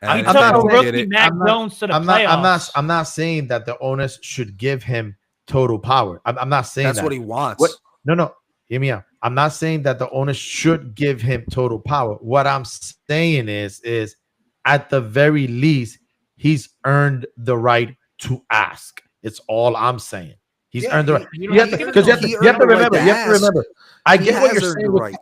He And took if a they don't get rookie it, Mac I'm not- Jones to the playoffs. I'm not saying that the owners should give him total power. I'm not saying that's that. what he wants. What? No. Hear me out. I'm not saying that the owners should give him total power. What I'm saying is at the very least, he's earned the right to ask. It's all I'm saying. He's Yeah, earned the right. you You have to, because you have to remember. You have to remember. I He get what has you're earned saying. the right,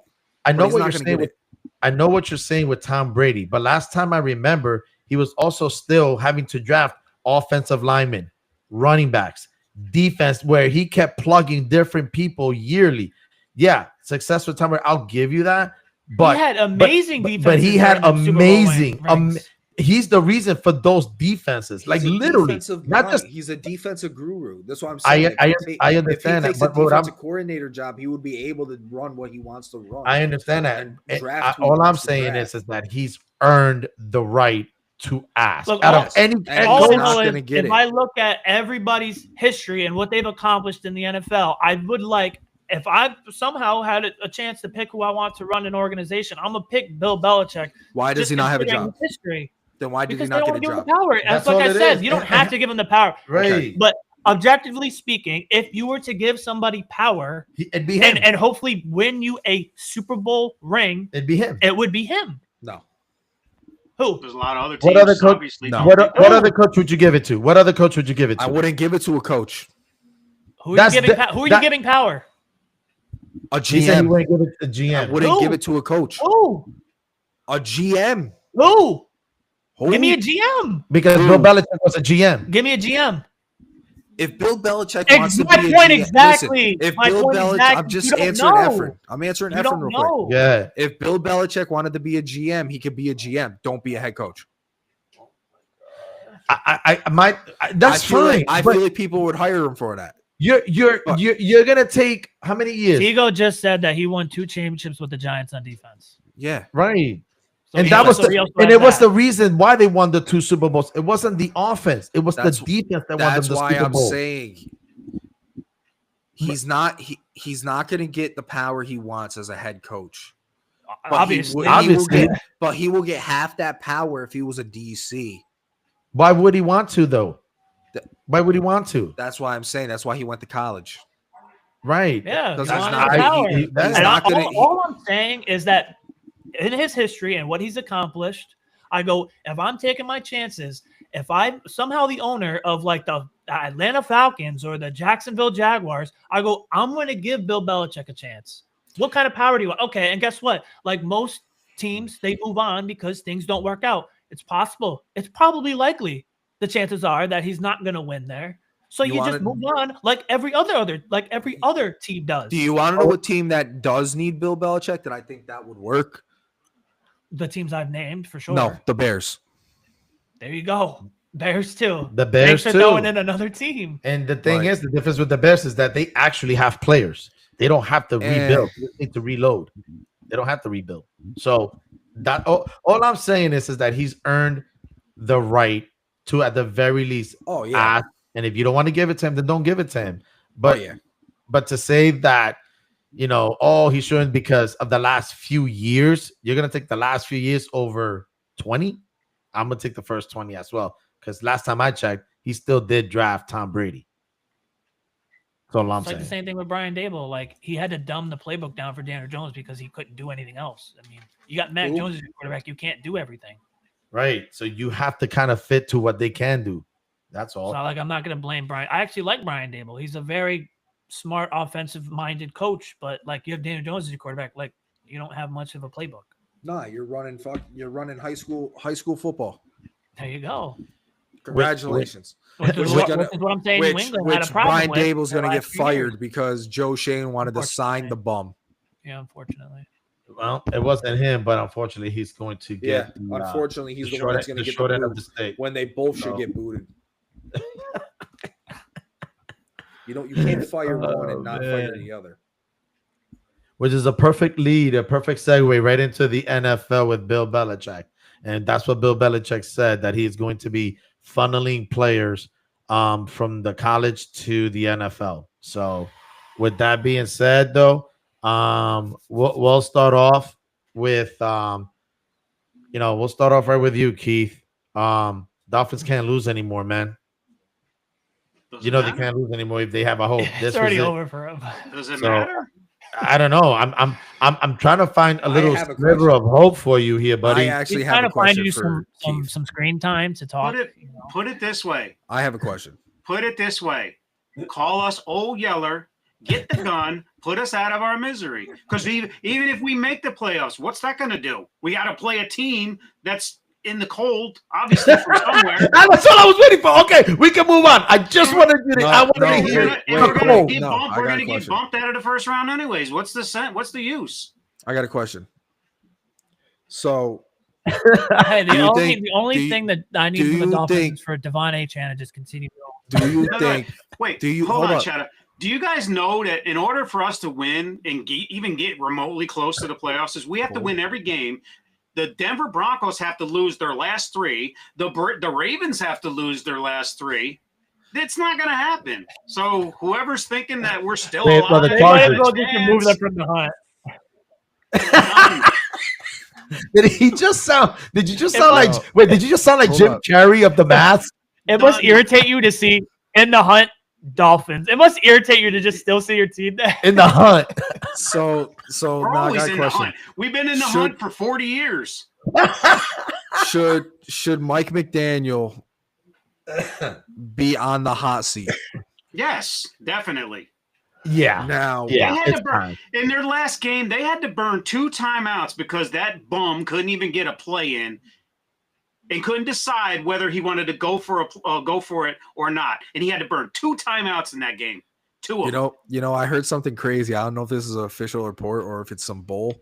I but know he's what not you're gonna saying get with. it. I know what you're saying with Tom Brady, but last time I remember, he was also still having to draft offensive linemen, running backs, defense, where he kept plugging different people yearly. Yeah, success with Tom Brady, I'll give you that. But he had amazing but defense. he had amazing. Rings. He's the reason for those defenses. He's Like a literally, defensive not mind. just He's a defensive guru. That's what I'm I- saying. I If he understand that, takes a but what I'm- defensive coordinator job, he would be able to run what he wants to run. I understand that. And draft who he All I'm wants to saying draft. is that he's earned the right to ask. Look, Out all- of any and head All he's I coach, not know gonna is get if it. I look at everybody's history and what they've accomplished in the NFL, I would like, if I somehow had a chance to pick who I want to run an organization, I'm gonna pick Bill Belichick. Why does just he not have a considering job? his history. Then why did he Because they not don't get want a to give him job? the power. That's That's like all I it said, is. you don't have to give him the power. right? But objectively speaking, if you were to give somebody power It'd be him. and hopefully win you a Super Bowl ring, It'd be him. it would be him. No. Who? There's a lot of other What teams. other coach- Obviously, No. don't What, do what that. other coach would you give it to? What other coach would you give it to? I wouldn't give it to a coach. Who are That's you giving? the- Who are you that- giving power? A He said he GM. wouldn't give it to I GM wouldn't Who? give it to a coach. Who? A GM. Who? Who? Give me a GM. because Who? Bill Belichick was a GM. Give me a GM. If Bill Belichick Ex- wants to my be a point GM, exactly. listen, if My Bill point Belichick, exactly. I'm just You don't answering know. Efren. I'm answering You Efren don't real know. quick. Yeah, If Bill Belichick wanted to be a GM, he could be a GM. Don't be a head coach. that's I feel fine. Like, I but feel like people would hire him for that. you're gonna take how many years? Diego just said that he won 2 championships with the Giants on defense. Yeah. Right. So And he that was also- he also and has it was that. the reason why they won the 2 Super Bowls. It wasn't the offense; it was That's- the defense that won them That's the why Super I'm Bowl. saying he's not going to get the power he wants as a head coach. But obviously. Obviously. but he will get half that power if he was a DC. Why would he want to though? Why would he want to? That's why I'm saying that's why he went to college. Right. Yeah, Because he he's wanted not- the he- power. he- that's And not gonna- all I'm saying is that in his history and what he's accomplished, I go, if I'm taking my chances, if I'm somehow the owner of like the Atlanta Falcons or the Jacksonville Jaguars, I go, I'm going to give Bill Belichick a chance. What kind of power do you want? Okay, and guess what? Like most teams, they move on because things don't work out. It's possible. It's probably likely. The chances are that he's not going to win there. So You you just wanna- move on like every other team does. Do you want to know a team that does need Bill Belichick that I think that would work? The teams I've named for sure. No, the Bears. There you go. Bears too. The Bears Thanks for too. throwing in another team. And the thing Right. is, the difference with the Bears is that they actually have players. They don't have to rebuild. They just need to reload. They don't have to rebuild. So that all I'm saying is that he's earned the right to, at the very least, Oh yeah. ask. And if you don't want to give it to him, then don't give it to him. But oh, yeah. but to say that, he shouldn't because of the last few years, you're gonna take the last few years over 20. I'm gonna take the first 20 as well. Because last time I checked, he still did draft Tom Brady. That's all I'm It's like saying. the same thing with Brian Dable. Like he had to dumb the playbook down for Daniel Jones because he couldn't do anything else. I mean, you got Mac Who? Jones as your quarterback. You can't do everything. Right. So you have to kind of fit to what they can do. That's So all. like I'm not going to blame Brian. I actually like Brian Dable. He's a very smart, offensive-minded coach. But like you have Daniel Jones as your quarterback, like you don't have much of a playbook. Nah, you're running high school football. There you go. Congratulations. Which is Which- what I'm saying. New England had a Which problem Brian with Dable's for going the to get last few years. fired because Joe Shane wanted to sign Unfortunately. the bum. Yeah, unfortunately. Well, it wasn't him, but unfortunately, he's going to get Unfortunately, he's the short one that's end- going to the get short the end of boot the stick. when they both should So- get booted. You can't fire one and not fire man. the other. Which is a perfect lead, a perfect segue right into the NFL with Bill Belichick. And that's what Bill Belichick said, that he is going to be funneling players from the college to the NFL. So with that being said, though, we'll start off with, we'll start off right with you, Keith. Dolphins can't lose anymore, man. Does You it know they matter? can't lose anymore if they have a hope. It's This already was it. over for him. Does it So- matter? I don't know. I'm trying to find a I little have a sliver question. of hope for you here, buddy. I actually He's have trying a to find question you for Keith. some screen time to talk. Put it this way. I have a question. Put it this way. Call us Old Yeller. Get the gun. Put us out of our misery. Because even if we make the playoffs, what's that going to do? We got to play a team that's in the cold, obviously from somewhere. That's all I was waiting for. Okay, we can move on. I just wanted you to. No, I wanted no, to We're hear gonna, it. and we're gonna Cold. get No, bumped. I We're got a gonna get question. bumped out of the first round anyways. What's the use? I got a question. So, Hey, Do you think- the only do you- thing that I need do from the you Dolphins think- is for Devon Achane to just continue going. do you No, no, think? Wait, Do you- hold hold on, up. Cheddar. Do you guys know that in order for us to win and even get remotely close to the playoffs, is we have to win every game. The Denver Broncos have to lose their last three. The Ravens have to lose their last three. It's not going to happen. So whoever's thinking that we're still Wait, alive, well, the They might as Chargers. well just remove them from the hunt. Did he just sound? Did you just It sound like? was- Wait, did you just sound like Hold Jim up. Carrey of the Mask? It must Done. irritate you to see in the hunt Dolphins. It must irritate you to just still see your team there. In the hunt. So We're now I always got a in the question. hunt. We've been in the Should- hunt for 40 years. Should Mike McDaniel be on the hot seat Yes, definitely. Yeah. now? Yeah. They had It's to burn. time. In their last game, they had to burn 2 timeouts because that bum couldn't even get a play in and couldn't decide whether he wanted to go for it or not. And he had to burn 2 timeouts in that game. 2 of them. You know, I heard something crazy. I don't know if this is an official report or if it's some bull.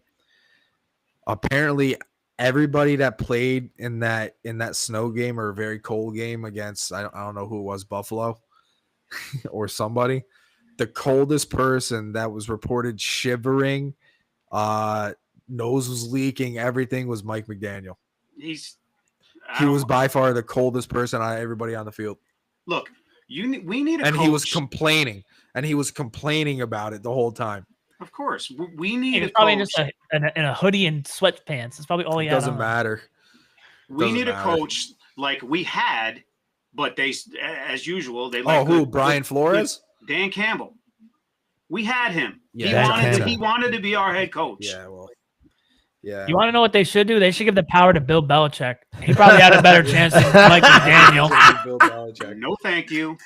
Apparently, everybody that played in that snow game or a very cold game against I don't know who it was, Buffalo or somebody. The coldest person that was reported shivering, nose was leaking, everything was Mike McDaniel. He was by far the coldest person out of everybody on the field. Look, we need a And coach. he was complaining. And he was complaining about it the whole time. Of course, we need He a was probably coach. just in a hoodie and sweatpants. That's probably all he It had. doesn't on. matter. We doesn't need a matter. coach like we had, but they, as usual, they Oh, like who? good- Brian good- Flores? Dan Campbell. We had him. Yeah, he Dan wanted to, Campbell. he wanted to be our head coach. Yeah, well, yeah. You want to know what they should do? They should give the power to Bill Belichick. He probably had a better chance than Mike McDaniel. Bill Belichick. No, thank you.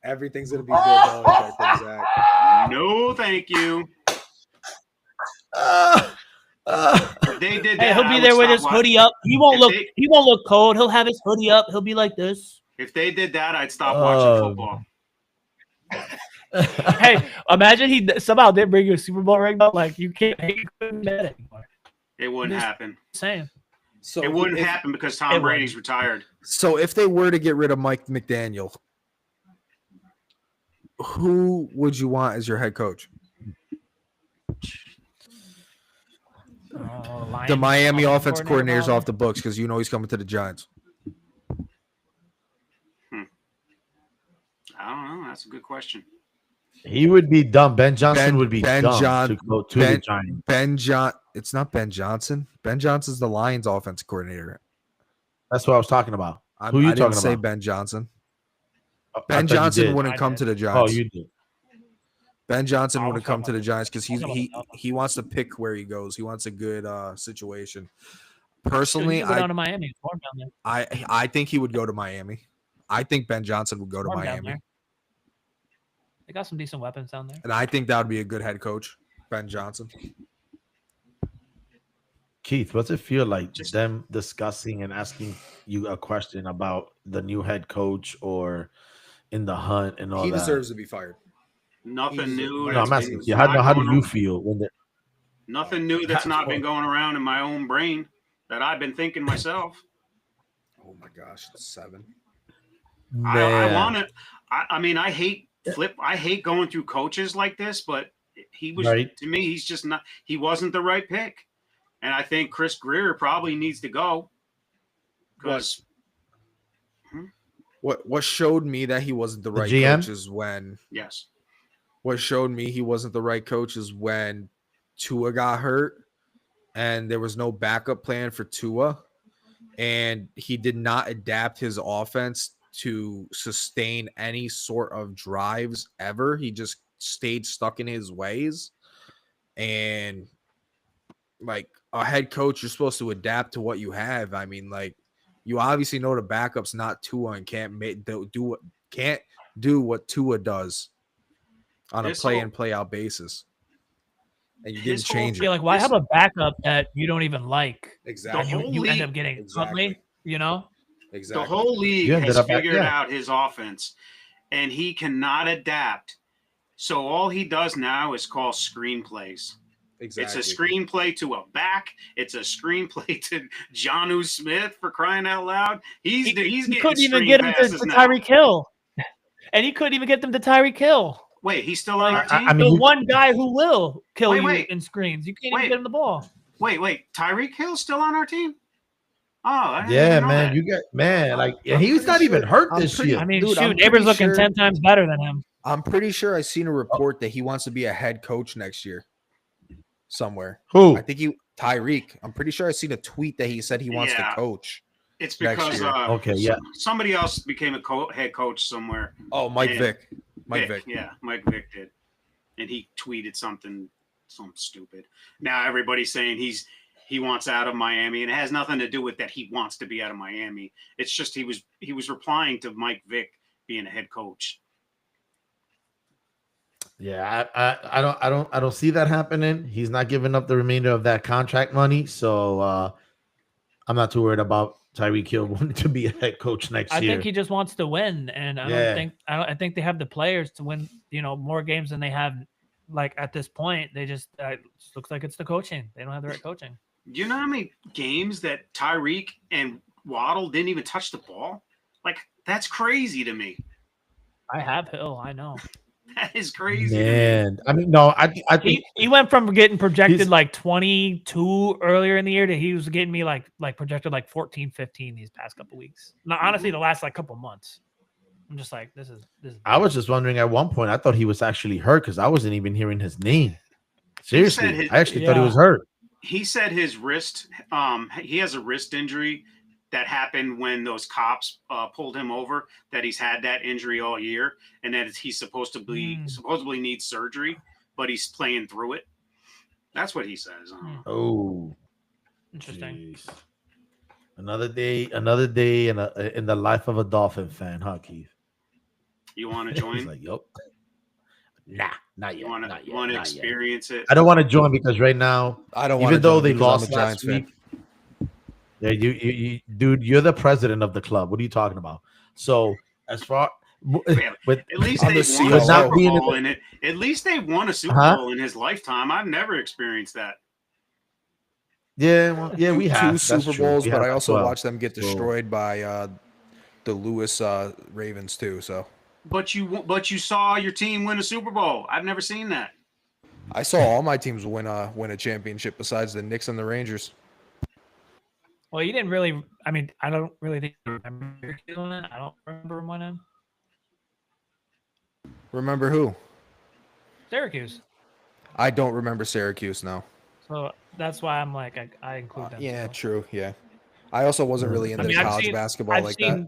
Everything's gonna be Bill Belichick. Thanks, Zach. No, thank you. If they did that, Hey, he'll I be would there with stop his watching. hoodie up. He won't If look. they- He won't look cold. He'll have his hoodie up. He'll be like this. If they did that, I'd stop Oh. watching football. Hey, imagine he somehow didn't bring you a Super Bowl ring. Though. Like you can't. You couldn't be mad anymore. It wouldn't Just- happen. Same. So It wouldn't if, happen because It Tom wouldn't. Brady's retired. So if they were to get rid of Mike McDaniel, who would you want as your head coach? The Miami offensive coordinator's off the books because you know he's coming to the Giants. I don't know. That's a good question. He would be dumb. Ben Johnson would be Ben dumb John- to go to Ben- the Giants. It's not Ben Johnson. Ben Johnson's the Lions offensive coordinator. That's what I was talking about. I Who you didn't talking say about? Ben Johnson. Oh, I Ben thought you Johnson did. wouldn't I come did. to the Oh, Giants. you did. Ben Johnson I was wouldn't come to talking the about- Giants because I was talking he about he wants to pick where he goes. He wants a good situation. Dude, Personally, he could go down to Miami. It's warm down there. I think he would go to Miami. I think Ben Johnson would go to Warm down Miami, there. They got some decent weapons down there. and I think that would be a good head coach, Ben Johnson. Keith, what's it feel like Just- them discussing and asking you a question about the new head coach or in the hunt and all He that? deserves to be fired. Nothing new. No, I'm that's asking been you. How not do going you on- feel when the Nothing new that's not been going around in my own brain that I've been thinking myself. Oh my gosh, it's 7. I want to. I mean, I hate going through coaches like this, but he was Right. to me. He's just not. He wasn't the right pick, and I think Chris Greer probably needs to go. Because What showed me that he wasn't the The right GM? coach is when yes, what showed me he wasn't the right coach is when Tua got hurt and there was no backup plan for Tua, and he did not adapt his offense to sustain any sort of drives ever. He just stayed stuck in his ways. And like a head coach, you're supposed to adapt to what you have. I mean, like you obviously know the backup's not Tua and can't do what Tua does on a This play whole- in play out basis. And you His didn't whole change You're it. like, why have a backup that you don't even like? Exactly. And you, whole you end league- up getting Exactly. Huntley, you know? Exactly. the whole league You ended has up at- figured yeah. out his offense, and he cannot adapt. So all he does now is call screenplays. Exactly. It's a screenplay to a back. It's a screenplay to Jonnu Smith, for crying out loud. He's He getting couldn't even screen get him to passes now. Tyreek Hill. And he couldn't even get them to Tyreek Hill. Wait, he's still on our I- team. I mean, The you- one guy who will kill Wait, you wait. in screens. You can't Wait. even get him the ball. Wait, Tyreek Hill's still on our team? Oh, I didn't Yeah, even know man, that. you get man, like I'm he's pretty not even sure- hurt I'm this pretty- year. I mean, Dude, I'm shoot, Neighbors pretty looking sure- 10 times better than him. I'm pretty sure I seen a report that he wants to be a head coach next year somewhere. Who? I think Tyreek. I'm pretty sure I seen a tweet that he said he wants Yeah. to coach. It's next because year. Okay, yeah. somebody else became a head coach somewhere. Oh, Mike Yeah. Vick. Mike Vick. Yeah, Mike Vick did, and he tweeted something stupid. Now everybody's saying he wants out of Miami, and it has nothing to do with that he wants to be out of Miami. It's just he was replying to Mike Vick being a head coach. Yeah, I don't see that happening. He's not giving up the remainder of that contract money, so I'm not too worried about Tyreek Hill wanting to be a head coach next I year. think he just wants to win, and I think they have the players to win. More games than they have. Like at this point, they just it looks like it's the coaching. They don't have the right coaching. Do you know how many games that Tyreek and Waddle didn't even touch the ball? Like that's crazy to me. I have Hill. I know. That is crazy. To me. Man, I mean, no, I think He went from getting projected He's- like 22 earlier in the year to he was getting me like projected like 14, 15 these past couple weeks. No, honestly, the last like couple months. I'm just like, this is I was just wondering at one point. I thought he was actually hurt because I wasn't even hearing his name. Seriously, I actually thought he was hurt. He said his wrist. He has a wrist injury that happened when those cops pulled him over. That he's had that injury all year, and that he's supposedly needs surgery, but he's playing through it. That's what he says. Oh, interesting. jeez. Another day in the life of a Dolphin fan, huh, Keith? You want to He's join? like, yup. Nah, not You yet. want not to yet, want to not yet. experience it? I don't want to join because right now, I don't want even to though join they because I'm lost a Giants last fan. week, yeah, you, dude, you're the president of the club. What are you talking about? So as far with At least I'm they the won a COO. Not Super being in Bowl in it. At least they won a Super Huh? Bowl in his lifetime. I've never experienced that. yeah, well, yeah, we have two That's Super true. Bowls, We but have I also 12. watched them get So- destroyed by the Lewis Ravens too. So But you saw your team win a Super Bowl. I've never seen that. I saw all my teams win a championship besides the Knicks and the Rangers. Well, you didn't really. I mean, I don't really think you remember doing it. I don't remember him winning. Remember who? Syracuse. I don't remember Syracuse now. So that's why I'm like, I include them. Yeah, so. true. Yeah, I also wasn't really into mean, college basketball like that.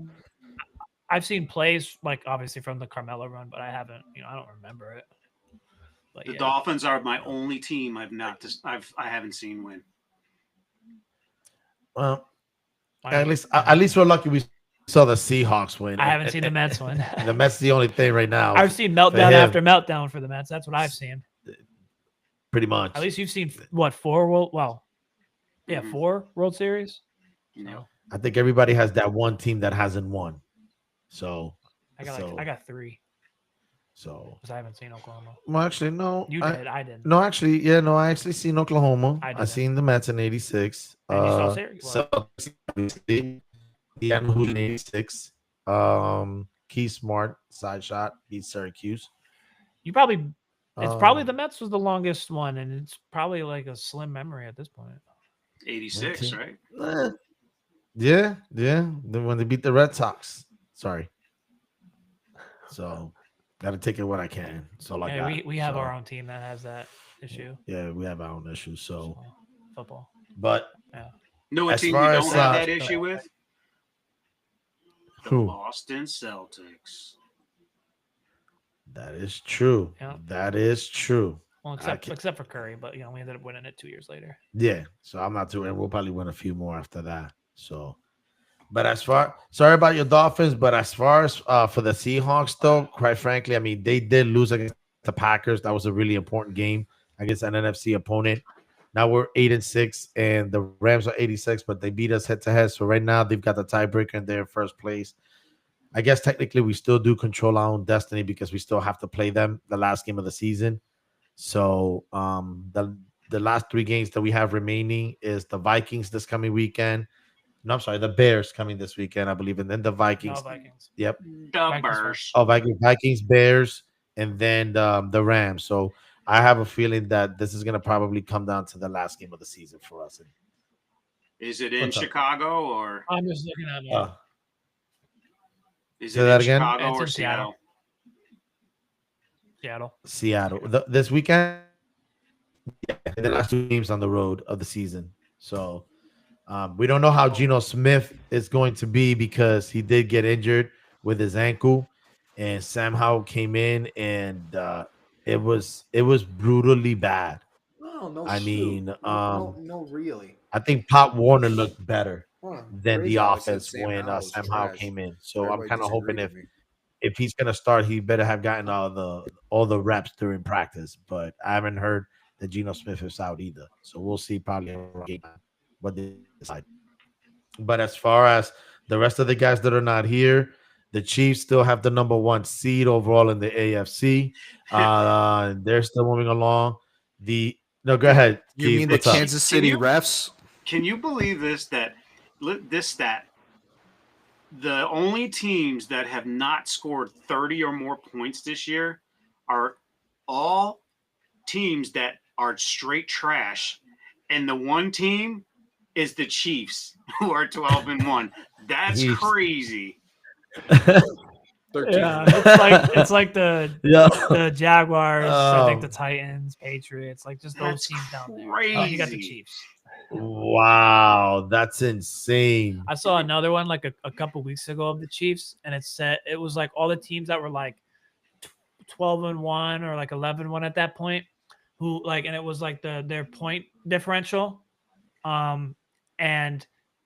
I've seen plays like obviously from the Carmelo run, but I haven't. I don't remember it. But The yeah. Dolphins are my only team I haven't seen win. Well, I at mean, least we're lucky we saw the Seahawks win. I haven't seen the Mets win. The Mets the only thing right now. I've seen meltdown him. after meltdown for the Mets. That's what I've seen. Pretty much. At least you've seen what 4 World? Well, yeah, Mhm. 4 World Series. No. I think everybody has that one team that hasn't won. So I got 3 So because I haven't seen Oklahoma. well, actually, no. You did. I didn't. No, actually, yeah, no. I actually seen Oklahoma. I I didn't. seen the Mets in '86. And you saw Syracuse. Celtics, obviously. The who's in '86. Key Smart side shot beat Syracuse. You probably. It's probably Um, the Mets was the longest one, and it's probably like a slim memory at this point. 86, Okay. right? Yeah. Then when they beat the Red Sox. Sorry. So, gotta take it what I can. So like Yeah, we have so, our own team that has that issue. Yeah, we have our own issues. So, Football. but No, a As team you far don't as, have that issue with? The who? Boston Celtics. That is true. Yeah. That is true. Well, can't- except for Curry, but we ended up winning it 2 years later. Yeah. So I'm not too, and we'll probably win a few more after that. So, but sorry about your Dolphins, but as far as for the Seahawks, though, quite frankly, I mean, they did lose against the Packers. That was a really important game against an NFC opponent. Now we're 8-6, and the Rams are 86, but they beat us head to head. So right now they've got the tiebreaker and they're in first place. I guess technically we still do control our own destiny because we still have to play them the last game of the season. So the last 3 games that we have remaining is the Vikings this coming weekend. No, I'm sorry, the Bears coming this weekend, I believe, and then the Vikings. No Vikings. Yep. The Vikings Bears. Oh, Vikings, Bears, and then the Rams. So I have a feeling that this is going to probably come down to the last game of the season for us. Is it in What's up? Chicago or I'm just looking at is Say it that in again? Chicago It's or in Seattle. Seattle? Seattle. Seattle. This weekend, the last 2 games on the road of the season. So we don't know how Geno Smith is going to be because he did get injured with his ankle, and Sam Howell came in, and it was brutally bad. Oh, no, I mean, no, really. I think Pop Warner looked better Huh, than crazy the how I said offense Sam when Howell was Sam Howell trash. came in. So I'm Everybody kind of hoping disagreed with me. if he's gonna start, he better have gotten all the reps during practice. But I haven't heard that Geno Smith is out either. So we'll see probably around game time what they decide. But as far as the rest of the guys that are not here, the Chiefs still have the number 1 seed overall in the AFC. They're still moving along. No, go ahead. You Keith, mean the what's up? Kansas City you- refs? Can you believe this stat? The only teams that have not scored 30 or more points this year are all teams that are straight trash. And the one team is the Chiefs, who are 12-1. That's Chiefs. crazy. 13. Yeah, it's like the Yeah. the Jaguars, I think Oh. the Titans, Patriots, like just those That's teams down there. crazy. You got the Chiefs. Wow, that's insane. I saw another one like a couple weeks ago of the Chiefs, and it was like all the teams that were like 12-1 or like 11-1 at that point, who like, and it was like their point differential, and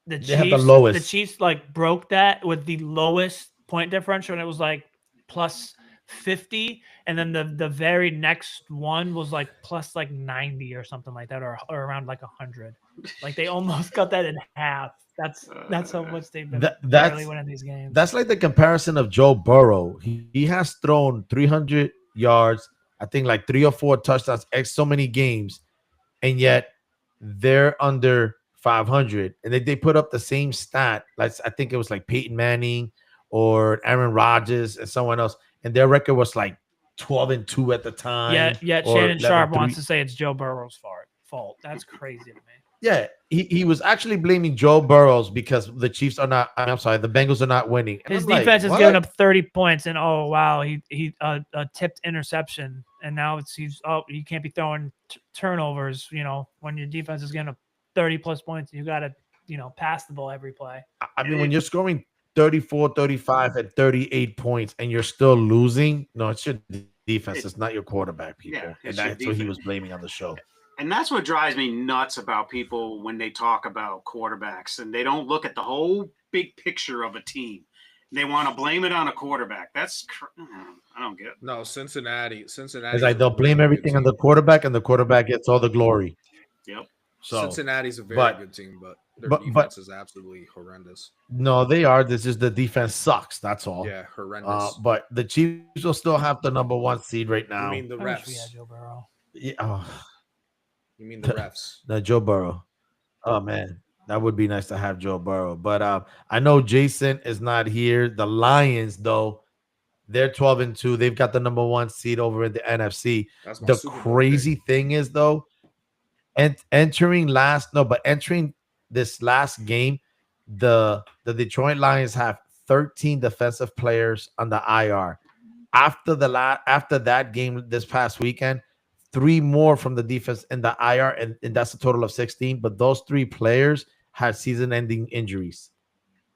the They have the Chiefs, lowest. the Chiefs like broke that with the lowest point differential, and it was like plus 50, and then the very next one was like plus like 90 or something like that, or around like 100. Like they almost got that in half. That's how much they've been That's barely winning these games. That's like the comparison of Joe Burrow. He has thrown 300 yards, I think like 3 or 4 touchdowns, so many games, and yet they're under 500. And they put up the same stat. Like I think it was like Peyton Manning or Aaron Rodgers and someone else, and their record was like 12-2 at the time. Yet or Shannon Sharp 11-3. wants to say it's Joe Burrow's fault. That's crazy to me. Yeah, he was actually blaming Joe Burrows because the Chiefs are not. I'm sorry, the Bengals are not winning. And His I'm like, defense is what? giving up 30 points, and oh wow, he a tipped interception, and now you can't be throwing turnovers. When your defense is getting up 30 plus points, you gotta pass the ball every play. I mean, when you're scoring 34, 35, and 38 points and you're still losing, no, it's your defense. It's not your quarterback, people. Yeah, And it's your that's what he defense. was blaming on the show. And that's what drives me nuts about people when they talk about quarterbacks and they don't look at the whole big picture of a team. They want to blame it on a quarterback. I don't get it. No, Cincinnati. It's like they'll blame everything on the quarterback, and the quarterback gets all the glory. Yep. So Cincinnati's a very but- good team, but their but- defense is absolutely horrendous. no, they are. This is the defense sucks. That's all. Yeah, horrendous. But the Chiefs will still have the number 1 seed right you now. mean the I wish we had refs? Joe Burrow. Yeah, You mean the refs? the Joe Burrow. Oh man, that would be nice to have Joe Burrow. But I know Jason is not here. The Lions, though, they're 12-2. They've got the number 1 seed over in the NFC. That's my The Super Bowl crazy pick. thing is, though, entering this last game, the Detroit Lions have 13 defensive players on the IR. After that game this past weekend, 3 more from the defense in the IR, and that's a total of 16. But those 3 players had season-ending injuries.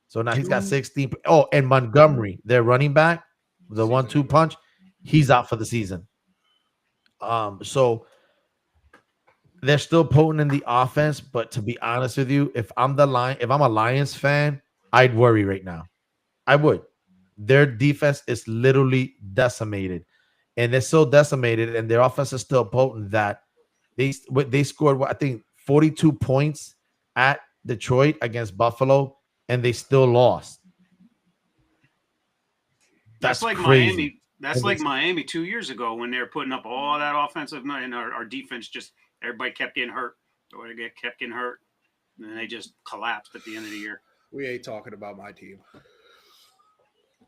So now he's got 16. Oh, and Montgomery, their running back, the 1-2 punch, he's out for the season. So they're still potent in the offense, but to be honest with you, if I'm a Lions fan, I'd worry right now. I would. Their defense is literally decimated, and they're so decimated, and their offense is still potent that they scored, I think, 42 points at Detroit against Buffalo, and they still lost. That's like crazy. Miami. That's And like it's- Miami 2 years ago when they were putting up all that offensive, and our defense just everybody kept getting hurt. Or they kept getting hurt, and then they just collapsed at the end of the year. We ain't talking about my team.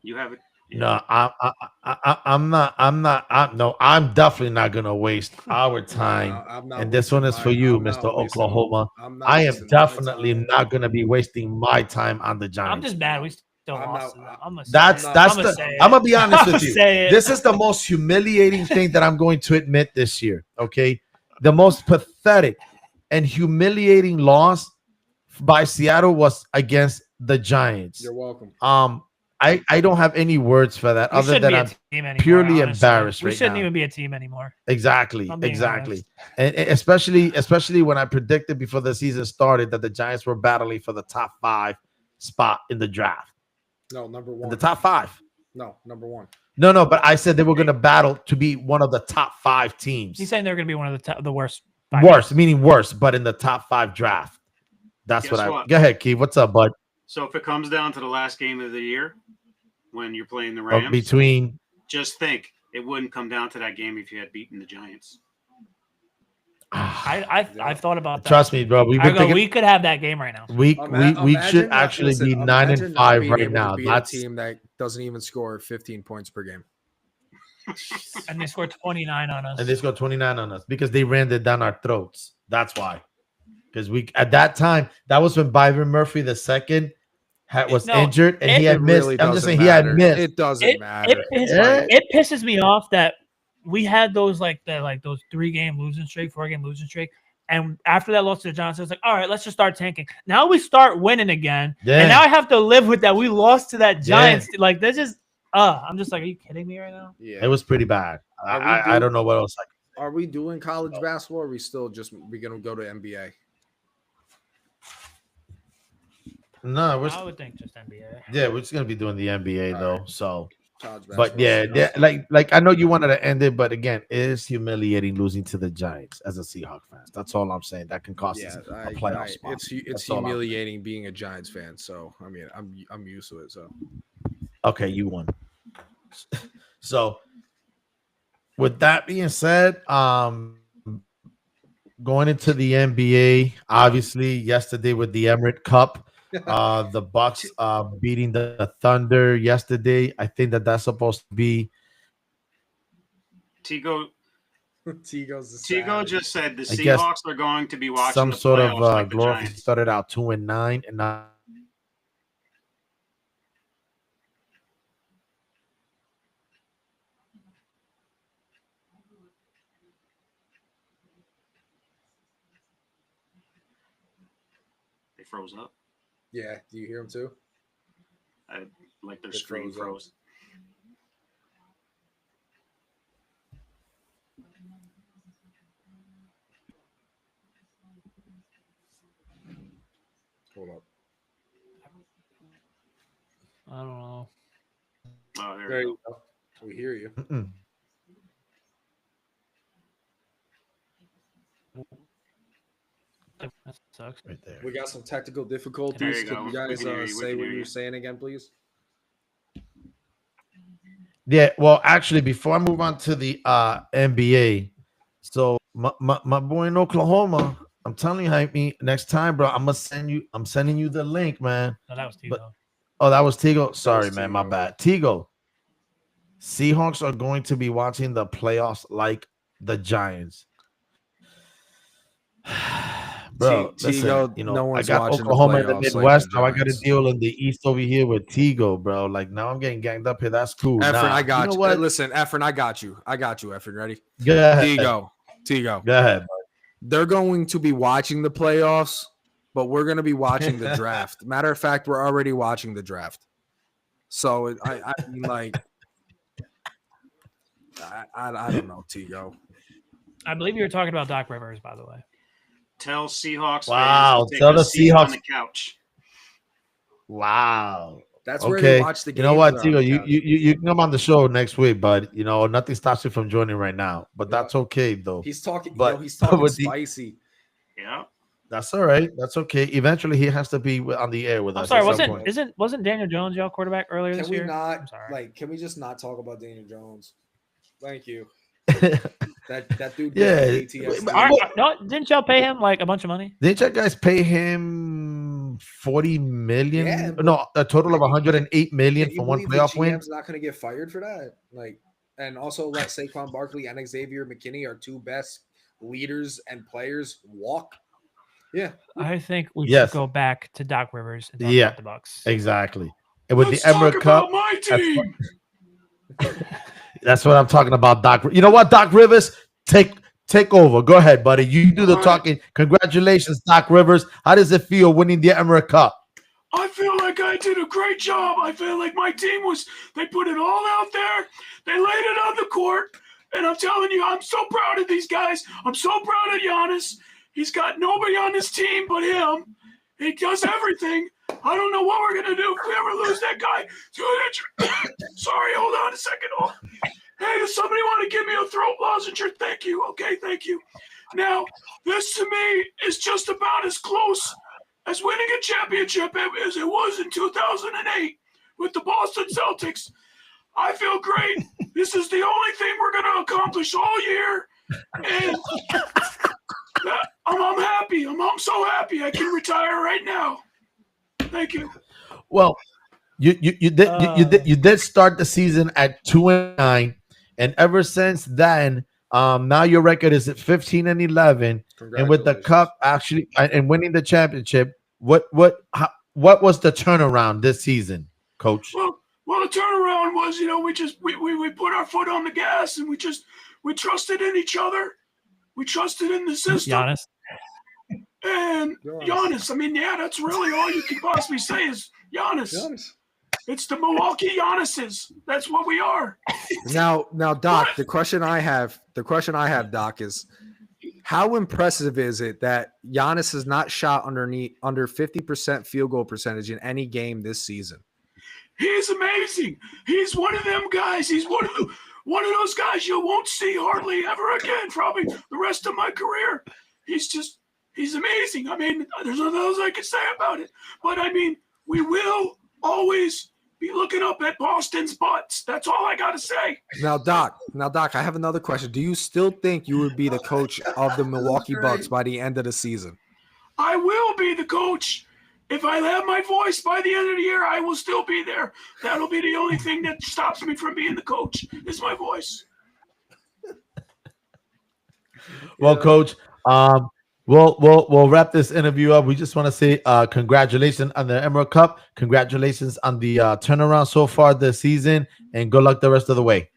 You have it. No, I'm not. No, I'm definitely not gonna waste our time. I'm not And this one is wasting for my- you, I'm not Mr. wasting- Oklahoma. I'm not I am wasting my definitely time. not gonna be wasting my time on the Giants. I'm just mad we still I'm lost. not- to them. I'm gonna say That's it. that's I'm gonna the. say I'm it. gonna be honest I'ma with you. say it. This is the most humiliating thing that I'm going to admit this year. Okay, the most pathetic and humiliating loss by Seattle was against the Giants. You're welcome. I don't have any words for that We other shouldn't than be a I'm team anymore, purely honestly. embarrassed We right shouldn't now. even be a team anymore. Exactly, I'm being exactly, honest. and especially when I predicted before the season started that the Giants were battling for the top 5 spot in the draft. No, number In one. the top 5. No, number one. No, but I said they were going to battle to be one of the top 5 teams. He's saying they're going to be one of the worst. Worse, meaning worse, but in the top 5 draft. That's Guess what I. what? Go ahead, Keith. What's up, bud? So if it comes down to the last game of the year, when you're playing the Rams, Between just think it wouldn't come down to that game if you had beaten the Giants. I've thought about that. trust me, bro. We've I been go, thinking we could have that game right now. we should Imagine actually be listen, 9 imagine and not 5 being right able to now. beat That's a team that doesn't even score 15 points per game. And they scored 29 on us. and they scored 29 on us because they ran it down our throats. That's why. Because we at that time, that was when Byron Murphy II was No, injured and he it had missed. really I'm just doesn't saying he had matter. missed. It doesn't It, matter. it pisses me off that we had those those 3-game losing streak, 4-game losing streak. And after that loss to the Giants, it's like, all right, let's just start tanking. Now we start winning again. Yeah. And now I have to live with that. We lost to that Yeah. Giants. Like, they're just, I'm just like, are you kidding me right now? Yeah. It was pretty bad. Are we I don't know what else. Are we doing college basketball? Or are we still just we gonna go to NBA? No, we're I would think just NBA. yeah, we're just gonna be doing the NBA All though. right. So, College but basketball yeah, is yeah, like I know you wanted to end it, but again, it is humiliating losing to the Giants as a Seahawks fan. That's all I'm saying. That can cost us a playoff spot. it's That's all I'm- humiliating being a Giants fan. So I mean, I'm used to it. So Okay, you won. So, with that being said, going into the NBA, obviously yesterday with the Emirates Cup, the Bucks beating the Thunder yesterday. I think that's supposed to be. Tigo Tigo just said the I guess Seahawks are going to be watching some the sort of playoffs like the glory. Giants. Started out 2-9, and now They froze up. Yeah, do you hear him too? Like their It screen froze up. froze. Hold up. I don't know. Oh, there There you you go. We hear you. Mm-mm. That sucks. Right there. We got some technical difficulties. There you Could go. you We guys can hear you. We say can what hear you you. were saying again, please? Yeah, well, actually, before I move on to the NBA, so my boy in Oklahoma, I'm telling you, Hype, next time, bro, I'm sending you the link, man. No, that was But Tigo. oh, that was Tigo. Sorry, man, my Tigo. bad. Tigo. Seahawks are going to be watching the playoffs like the Giants. Bro, listen, Tigo, you no know, I one's got watching the Oklahoma in the playoffs like the Midwest. Now I got to Giants. deal in the East over here with Tigo, bro. Like now I'm getting ganged up here. That's cool. Efren, Nah, I you got know you. what? Listen, Efren, I got you. Efren, ready? Go ahead. Tigo. Go ahead. They're going to be watching the playoffs, but we're going to be watching the draft. Matter of fact, we're already watching the draft. So I mean, like, I don't know, Tigo. I believe you were talking about Doc Rivers, by the way. Tell Seahawks Wow, fans to take tell a the seat on Seahawks- the couch. Wow. That's where they Okay. watch the games. You know what, on Tigo? the You, couch. you can come on the show next week, but you know nothing stops you from joining right now. But Yeah. that's okay, though. He's talking, But- he's talking with the- spicy. Yeah. That's all right. That's okay. Eventually, he has to be on the air with I'm us. sorry, at some point. wasn't Daniel Jones y'all quarterback earlier Can this we year? not I'm sorry. like? Can we just not talk about Daniel Jones? Thank you. That dude. Yeah. Gives me PTSD. All right, no, didn't y'all pay him like a bunch of money? Didn't you guys pay him 40 million? Yeah, but- No, a total of 108 million Can you for one believe the playoff win. GM's not going to get fired for that? Like, and also let Saquon Barkley and Xavier McKinney, our two best leaders and players, walk. Yeah, I think we Yes. should go back to Doc Rivers and talk Yeah. about the Bucks. Exactly. And with Let's the talk Emirates about Cup, my team. that's what I'm talking about, Doc. You know what, Doc Rivers? Take over. Go ahead, buddy. You do the All right. talking. Congratulations, Doc Rivers. How does it feel winning the Emirates Cup? I feel like I did a great job. I feel like my team they put it all out there. They laid it on the court. And I'm telling you, I'm so proud of these guys. I'm so proud of Giannis. He's got nobody on his team but him. He does everything. I don't know what we're going to do if we ever lose that guy to an injury. Sorry, hold on a second. Oh. Hey, does somebody want to give me a throat lozenge? Thank you. Okay, thank you. Now, this to me is just about as close as winning a championship as it was in 2008 with the Boston Celtics. I feel great. This is the only thing we're going to accomplish all year. And I'm happy. I'm so happy I can retire right now. Thank you. Well, you did start the season at 2-9, and ever since then, now your record is at 15-11, and with the cup actually and winning the championship, what was the turnaround this season, Coach? Well, the turnaround was, we put our foot on the gas and we trusted in each other. We trusted in the system. Giannis. And Giannis, I mean, yeah, that's really all you can possibly say is Giannis. It's the Milwaukee Giannis's. That's what we are. Now, Doc, the question I have, Doc, is how impressive is it that Giannis has not shot under 50% field goal percentage in any game this season? He's amazing. He's one of them guys. He's one of those guys you won't see hardly ever again, probably the rest of my career. He's amazing. I mean, there's nothing else I can say about it. But I mean, we will always be looking up at Boston's butts. That's all I got to say. Now, Doc, I have another question. Do you still think you would be the coach of the Milwaukee Bucks by the end of the season? I will be the coach. If I have my voice by the end of the year, I will still be there. That'll be the only thing that stops me from being the coach is my voice. Well, Coach, we'll wrap this interview up. We just want to say congratulations on the Emerald Cup. Congratulations on the turnaround so far this season, and good luck the rest of the way.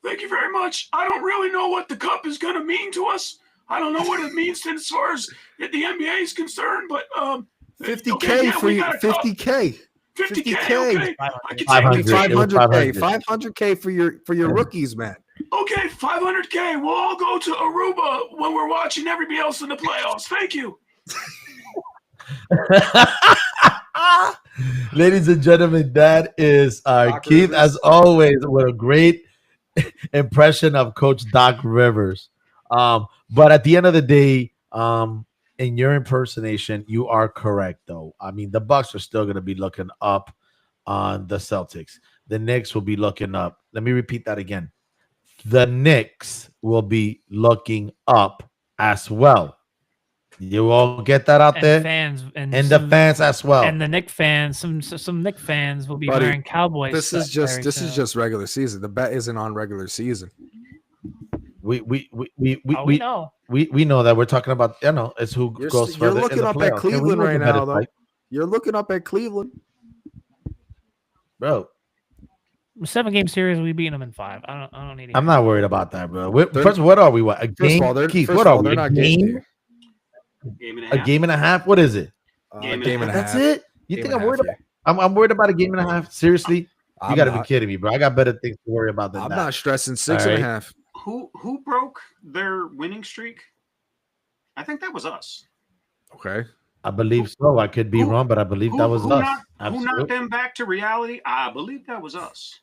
Thank you very much. I don't really know what the cup is going to mean to us. I don't know what it means as far as the NBA is concerned, but 50K Okay, yeah, for we you. gotta talk. 50K. 50K. 50K. Okay. I can 500. take It was 500K. 500. 500K for your rookies, man. Okay, 500K. We'll all go to Aruba when we're watching everybody else in the playoffs. Thank you. Ladies and gentlemen, that is Doc Keith, Rivers. as always, with a great impression of Coach Doc Rivers. But at the end of the day, in your impersonation, you are correct, though. I mean, the Bucks are still going to be looking up on the Celtics. The Knicks will be looking up. Let me repeat that again. The Knicks will be looking up as well. You all get that out And there? fans and And the some- fans as well. and the Nick fans, some Nick fans will be Buddy, wearing Cowboys. This is stuff very just soon. regular season. The bet isn't on regular season. We Oh, we know. we know that we're talking about, it's who You're goes st- you're further in looking the up at playoffs. And we Cleveland know right the bet now, is though. like, You're looking up at Cleveland. bro. 7-game series, we beat them in 5. I don't need. I'm not worried about that, bro. They're- First, what are we? What, a First of game? all, they're Keith, first what of are all, we? they're A not getting game? Game and a A half. game and a half? What is it? Game and a half. That's it? You Game think and I'm a worried half, about? I'm worried about a game and a half. Seriously, you I'm got to be not. kidding me, bro. I got better things to worry about than I'm that. not stressing 6 All and a right. half. Who broke their winning streak? I think that was us. Okay. I believe so. I could be Who- wrong, but I believe that was who us. knocked, who knocked Absolutely. them back to reality? I believe that was us.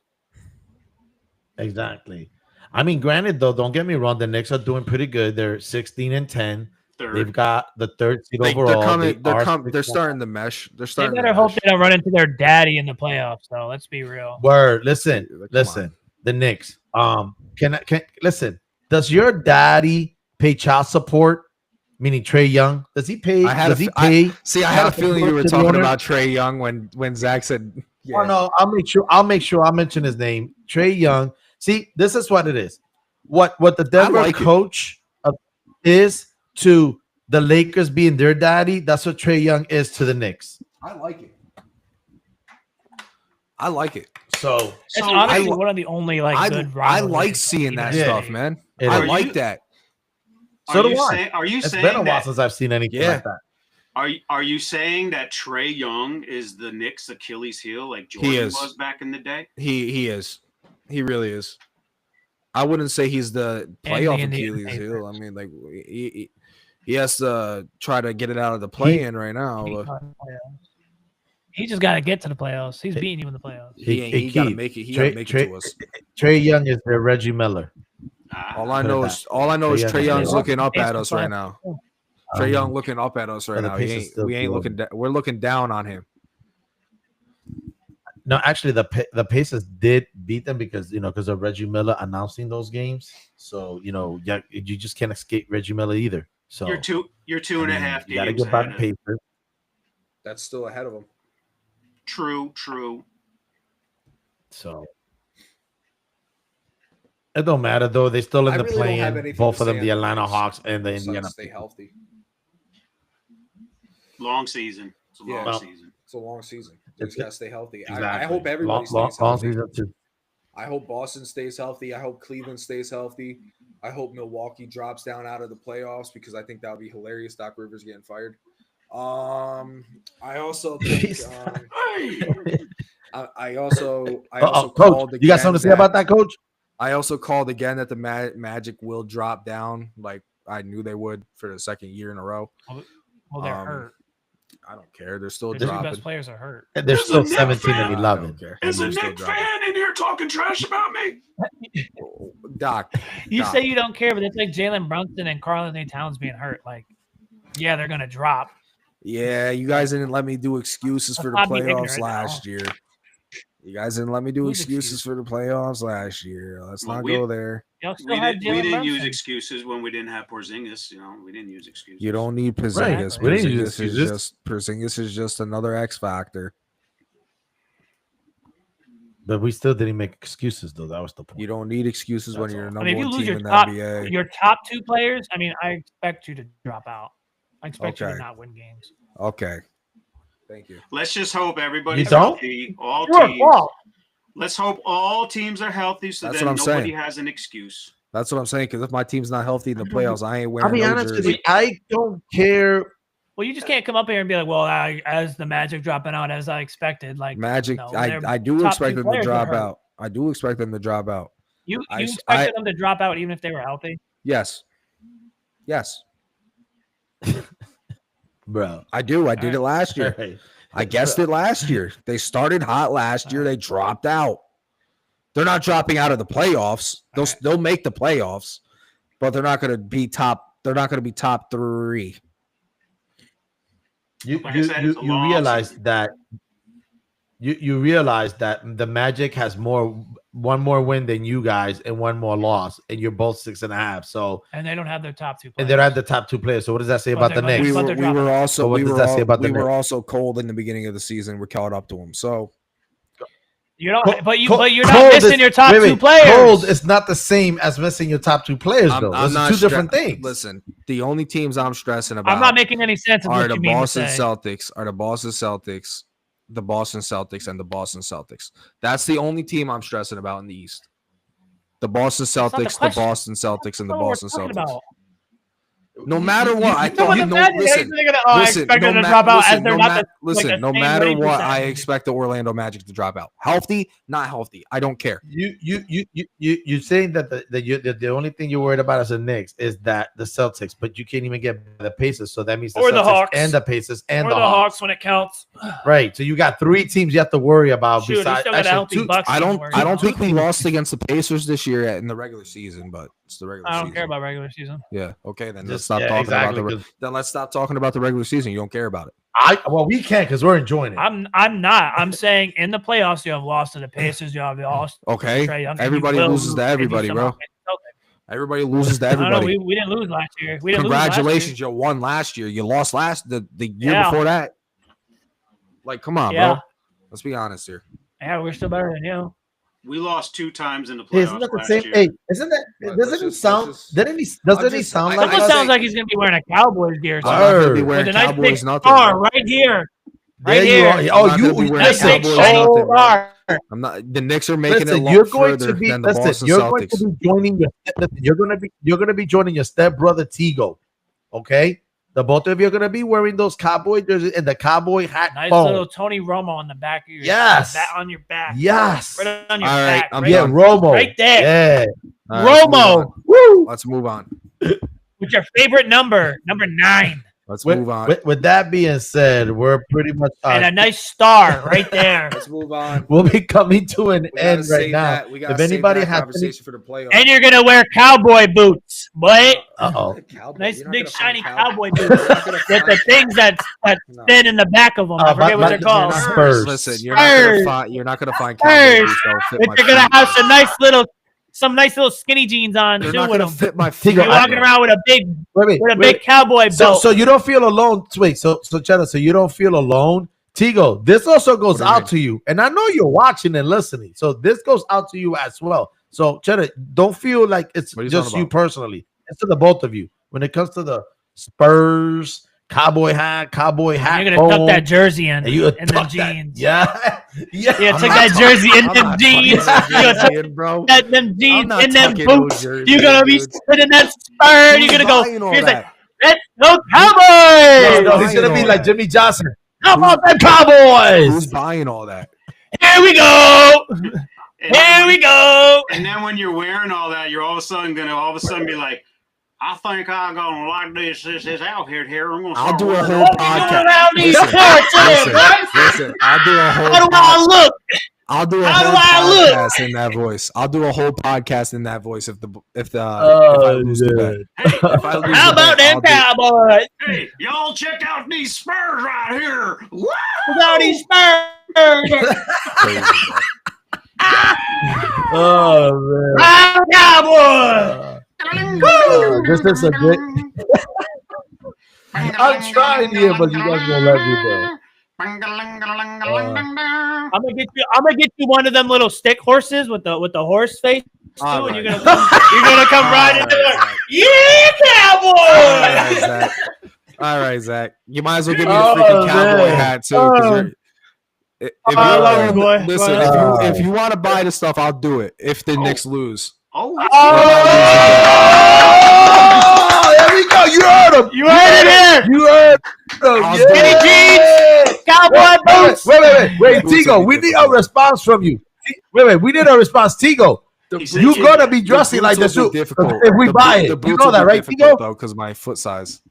Exactly. I mean, granted, though, don't get me wrong. The Knicks are doing pretty good. They're 16-10. They've Third. got the third seed They're overall. coming. They are They're 6-1. starting to mesh. They're They starting. better to hope mesh. they don't run into their daddy in the playoffs, though. Let's be real. Word. Listen. Come on. Listen. The Knicks. Can listen? Does your daddy pay child support? Meaning Trey Young. Does he pay? I had Does a he f- I- pay? See, I had a feeling you were To the talking owner? about Trey Young when Zach said. Yeah. Oh no, I'll make sure I'll mention his name. Trey Young. See, this is what it is. What the Denver like it. coach is to the Lakers being their daddy. That's what Trey Young is to the Knicks. I like it. I like it. So It's So honestly I- one of the only like I good. I rivalries like seeing that Yeah. stuff, man. It I is. like that. So Are do you I. saying? Are you It's saying been a while that? since I've seen anything Yeah. like that. Are you saying that Trey Young is the Knicks' Achilles heel, like Jordan is. was back in the day? He is. He really is. I wouldn't say he's the And the playoff Indiana Achilles heel. Pacers. I mean, like he has to try to get it out of the play-in right now. But He just got to get to the playoffs. He's beating you in the playoffs. he got to make it. He got to make it to us. Trey Young is their Reggie Miller. All I Put it know back. is Trey Trey Young's Young. looking up Pace at the us right playoffs. now. Trey Young looking up at us right the now. Pacers still We ain't do looking. We're looking down on him. No, actually, the Pacers did beat them because of Reggie Miller announcing those games. So yeah, you just can't escape Reggie Miller either. So You're two and a half You got to games get by the ahead. Pacers. That's still ahead of him. True. So it don't matter though. They still in I the really don't have play-in. anything Both to of them, say the on the Atlanta Knicks. Hawks and the Besides Indiana. stay healthy. Long season. It's a long Yeah. Well, season. It's a long season. It's Just gotta stay healthy. Exactly. I hope everybody long stays healthy. season too. I hope Boston stays healthy. I hope Cleveland stays healthy. I hope Milwaukee drops down out of the playoffs because I think that would be hilarious. Doc Rivers getting fired. I also think I also Coach, called you got something to say about that, Coach? I also called again that the Magic will drop down, like I knew they would for the second year in a row. Well, they're hurt. I don't care. They're still Their two dropping. best players are hurt. And they're There's still a Knicks 17 fan. and I 11. don't care. Is a They're still Knicks dropping. fan in here talking trash about me? Doc. You Doc. say you don't care, but it's like Jalen Brunson and Karl Anthony Towns being hurt. Like, yeah, they're gonna drop. Yeah, you guys didn't let me do excuses for the Let's not be playoffs ignorant last year. You guys didn't let me do Who's excuses excuse? for the playoffs last year. Let's Well, not we- go there. Y'all still We had didn't Jalen use Brunson. excuses when we didn't have Porzingis. We didn't use excuses. You don't need Porzingis. Right. We didn't use Porzingis is just another X factor. But we still didn't make excuses, though. That was the point. You don't need excuses when That's you're a all. number I mean, if you one lose team in the your NBA. your top two players, I mean, I expect you to drop out. I expect you Okay. to not win games. Okay. Thank you. Let's just hope everybody's You don't? healthy. All Your teams. fault. Let's hope all teams are healthy, so That's then what I'm nobody saying. has an excuse. That's what I'm saying. Because if my team's not healthy in the playoffs, I ain't wearing I'll be no honest with jersey. you. I don't care Well, you just can't come up here and be like, well, as the Magic dropping out as I expected. Like Magic, no, I do top expect two them to players drop are hurt. out. I do expect them to drop out. You I- expected them to drop out even if they were healthy? Yes. Bro. I do. I did it last year. Right. I guessed it last year. They started hot last year. They dropped out. They're not dropping out of the playoffs. They'll make the playoffs, but they're not going to be top. They're not going to be top 3. You Like I said, it's a long realize season. that you realize that the Magic has one more win than you guys and one more loss, and you're both 6.5. So And they don't have their top 2 players. and they don't have the top 2 players. So what does that say But about the they're Knicks? But they're dropping. So what does that say about the Knicks? also cold in the beginning of the season. We're caught up to them. So You don't, Co- but co- you're cold not missing is- your top wait, 2 players. Cold is not the same as missing your top 2 players, though. Those are 2 different things. Listen, the only teams I'm stressing about I'm not making any sense of are what the you mean to Boston say. Celtics, the Boston Celtics, and the Boston Celtics. That's the only team I'm stressing about in the East. The Boston That's not the Celtics, the question. Boston Celtics, and the That's not what Boston we're talking Celtics. about. No matter what, I No, thought but you the know. Magic, Listen, they're gonna, I expect them to drop out as they're not the no same matter winning what, I percentage. expect the Orlando Magic to drop out. Healthy, not healthy. I don't care. You saying that the only thing you're worried about as a Knicks is that the Celtics, but you can't even get the Pacers. So that means the Or the Celtics Hawks. and the Pacers and Or the the Hawks. Hawks when it counts. Right. So you got 3 teams you have to worry about. Shoot, you besides still got a actually healthy 2. Bucks. I team don't. worried I don't about. think we lost against the Pacers this year in the regular season, but it's the regular I season. don't care about regular season. Yeah. Okay. Then let's Just- stop yeah, talking exactly, about the. 'cause Then let's stop talking about the regular season. You don't care about it. Well, we can't because we're enjoying it. I'm not. I'm saying in the playoffs you have lost to the Pacers. You have lost. Okay. Trae Young, and Everybody you will loses to lose if you everybody, somehow bro. get the Celtics. Everybody loses to I don't know. everybody. We didn't lose last year. We didn't lose last Congratulations, you won last year. You lost the year Yeah. before that. Like, come on, Yeah. bro. Let's be honest here. year. Yeah, we're still better than you. We lost 2 times in the Hey, playoffs isn't that the last same? year. Hey, isn't that? Right, Doesn't let's he just- sound? let's just- Doesn't he just- sound I- like? Someone I sounds think- like he's gonna be wearing a Cowboys gear. I'm Something. not gonna be With wearing With a nice Cowboys big nothing. star bro. right here. There Right you here. are. I'm Oh, not you gonna be wearing Nice listen. big Cowboys shiny nothing, bro. star. I'm not. The Knicks are making it a Listen, lot you're going further to be. than the Listen, Boston you're Celtics. going to be joining your. Listen, you're going to be joining your stepbrother Tigo. Okay, the both of you are going to be wearing those cowboy jerseys and the cowboy hat. Nice phone. little Tony Romo on the back of your Yes. on your back. Yes. Right on your All right, back. I'm right, Yeah, done. Romo. right there. Yeah, All right, let's move Romo. on. Woo. Let's move on. With your favorite number 9. Let's move on. With that being said, we're pretty much. And a nice star right there. Let's move on. We'll be coming to an We gotta end right save now. that. We gotta If save anybody that has conversation for the playoffs. And you're gonna wear cowboy boots, boy. Uh-oh. Cowboy. Nice You're not big gonna shiny find cowboy You're boots not gonna with the find- things that No. thin in the back of them. I forget what they're called. you're not- Spurs. Listen, you're not gonna find cowboy Spurs. boots that will fit But my you're gonna feet. have some nice little skinny jeans on They're too not with gonna them. fit my feet. You're walking around with a big Wait. big cowboy belt. So you don't feel alone. Wait, so Cheddar, so you don't feel alone. Tigo, this also goes What do you out mean? to you. And I know you're watching and listening. So this goes out to you as well. So Cheddar, don't feel like it's What are you just talking you about? personally. It's to the both of you. When it comes to the Spurs, cowboy hat, you're gonna tuck phone, that jersey in and you and then tuck that- jeans. Yeah. Yeah. Yeah, I'm tuck not that tucking- jersey in I'm them not jeans. tucking You're that gonna tuck jersey in, bro. them jeans I'm not and them tucking those boots. jerseys You're gonna be dude. spinning that spur. Who's You're gonna go. buying all Here's that? like, let's go No, Cowboys! he's gonna be all like that? Jimmy Johnson. How about them Cowboys? Who's buying all that? Here we go. And Here we go. And then when you're wearing all that, you're all of a sudden gonna be like, I think I'm gonna like this outfit here. I'm gonna I'll start do a wearing whole it." What are you doing podcast. around these Listen, shorts today, guys? Listen, I'll do a whole. How do I look? I'll do a How whole do I look? podcast in that voice. I'll do a whole podcast in that voice if I Oh, lose the bet. Hey, If I lose How the about bet, them I'll do- Cowboys? hey, y'all check out these Spurs right here. Woo! Look at these Spurs. Crazy, bro. Oh man. I'm Cowboys. This is a good. I'm trying here, but you guys won't let me, bro. I'm gonna get you one of them little stick horses with the horse face too, All and right. you're gonna come right into it. Zach. Yeah, All right, Cowboys! Zach. All right, Zach. You might as well give me the Oh, freaking cowboy man. hat too. 'Cause you're- if you, I love you, boy. Listen, Go ahead. if you want to buy the stuff, I'll do it. If the Knicks lose, Oh, Oh, there we go. You heard him. You heard it here. You heard. them. I was Yeah. Skinny jeans, cowboy boots. Wait, Boots Tigo, will be we need a difficult. response from you. Wait, we need a response. Tigo, He said, you're "Yeah, gonna be dressing like this Boots will too. be difficult. If we The buy boot- the it, you boots know will that, be right, difficult, Tigo? though, because my foot size.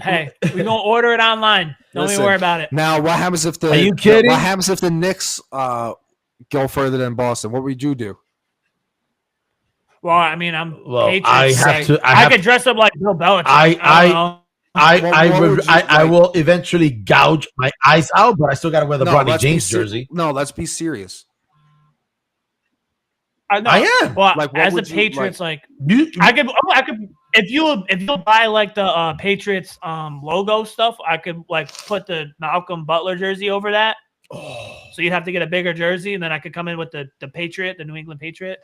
Hey, we're gonna order it online. Don't Listen, even worry about it. Now, what happens if the Are you kidding? What happens if the Knicks go further than Boston? What would you do? Well, I mean, I'm Well, Patriots. I have to. I could dress up like Bill Belichick. I- don't know. What would you I like? will eventually gouge my eyes out, but I still got to wear the Bronny let's be James ser- jersey. No, let's be serious. know. I am. Well, Like, what as the would you Patriots, like You, I could if you buy like the Patriots logo stuff, I could like put the Malcolm Butler jersey over that. So you'd have to get a bigger jersey, and then I could come in with the Patriot, the New England Patriot.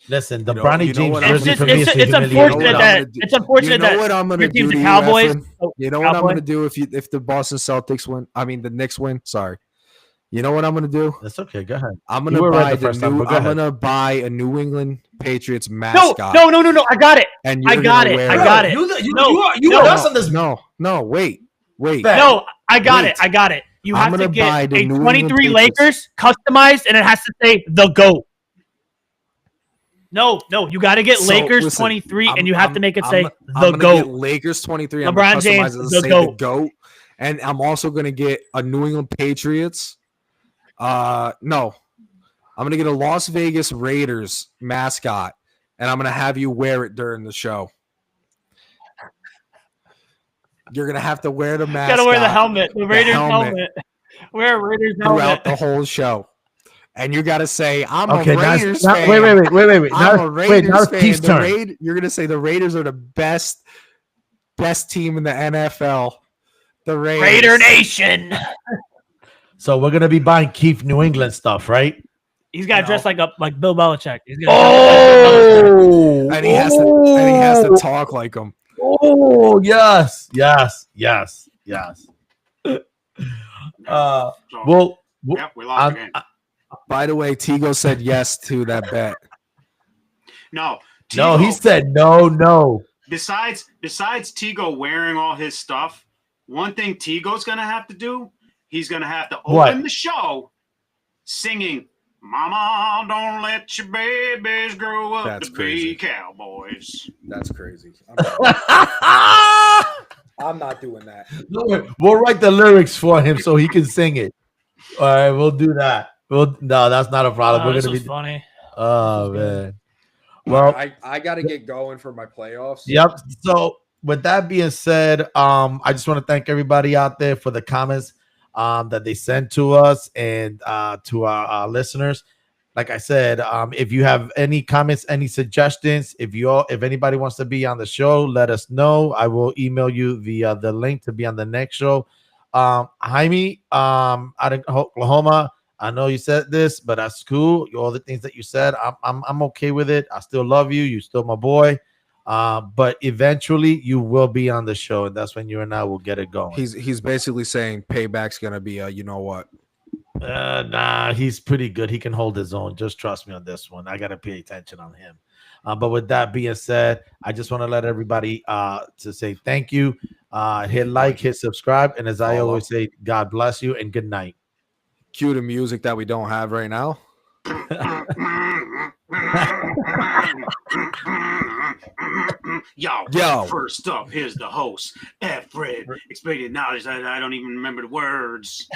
listen, the You know- Bronny you know James what, jersey It's for me is it's humiliating. unfortunate what I'm that gonna do? it's unfortunate You know that what I'm gonna your do team's to the you, Cowboys. Efren? so You know what I'm Cowboy. gonna do if the Boston Celtics win? I mean, the Knicks win. Sorry. You know what I'm gonna do? That's okay. Go ahead. I'm You gonna were right buy the first time, new. but go I'm ahead. gonna buy a New England Patriots No, mascot. no. I got it. And I you're got gonna it. wear I got it. You No, you no. with us on this. No, wait. Fact. No, I got Wait. it. I got it. You I'm have to gonna buy get the a New 23 England Lakers customized, and it has to say the GOAT. No, you got to get So, Lakers listen, 23, I'm- and you have I'm- to make it I'm- say I'm the gonna get GOAT. Lakers 23. I'm LeBron gonna customize James, it to the say GOAT. the GOAT. And I'm also gonna get a New England Patriots. No. I'm gonna get a Las Vegas Raiders mascot, and I'm gonna have you wear it during the show. You're gonna have to wear the mask. Got to wear the helmet, the Raiders helmet. Wear a Raiders helmet. throughout the whole show, and you gotta say, "I'm Okay, a now, Raiders now, fan." wait. I'm Now, a Raiders now it's fan. Keith's turn. You're gonna say the Raiders are the best team in the NFL. The Raiders. Raider Nation. So we're gonna be buying Keith New England stuff, right? He's got to dress like Bill Belichick. He's gotta Oh, And he has to talk like them. Oh, yes. So, Well, yep, we lost again. By the way, Tigo said yes to that bet. No, no, Tigo, he said no. Besides Tigo wearing all his stuff, one thing Tigo's gonna have to do, he's gonna have to open What? the show singing "Mama, don't let your babies grow up That's to crazy. be cowboys." That's crazy. I'm not doing that. We'll write the lyrics for him so he can sing it. All right, we'll do that. No, that's not a problem. Oh, We're this gonna was be. funny. Oh man. Well, I got to get going for my playoffs. yep. So with that being said, I just want to thank everybody out there for the comments that they sent to us and to our listeners. Like I said, if you have any comments, any suggestions, if anybody wants to be on the show, let us know. I will email you the link to be on the next show. Jaime, out of Oklahoma, I know you said this, but that's cool. All the things that you said, I'm okay with it. I still love you. You're still my boy. But eventually you will be on the show, and that's when you and I will get it going. He's basically saying payback's gonna be you know what? Nah, he's pretty good. He can hold his own. Just trust me on this one. I gotta pay attention on him. But with that being said, I just want to let everybody to say thank you. Hit like, hit subscribe, and as I Follow. always say, God bless you and good night. Cue the music that we don't have right now. Yo, first up, here's the host, Fred. Explaining knowledge. I don't even remember the words.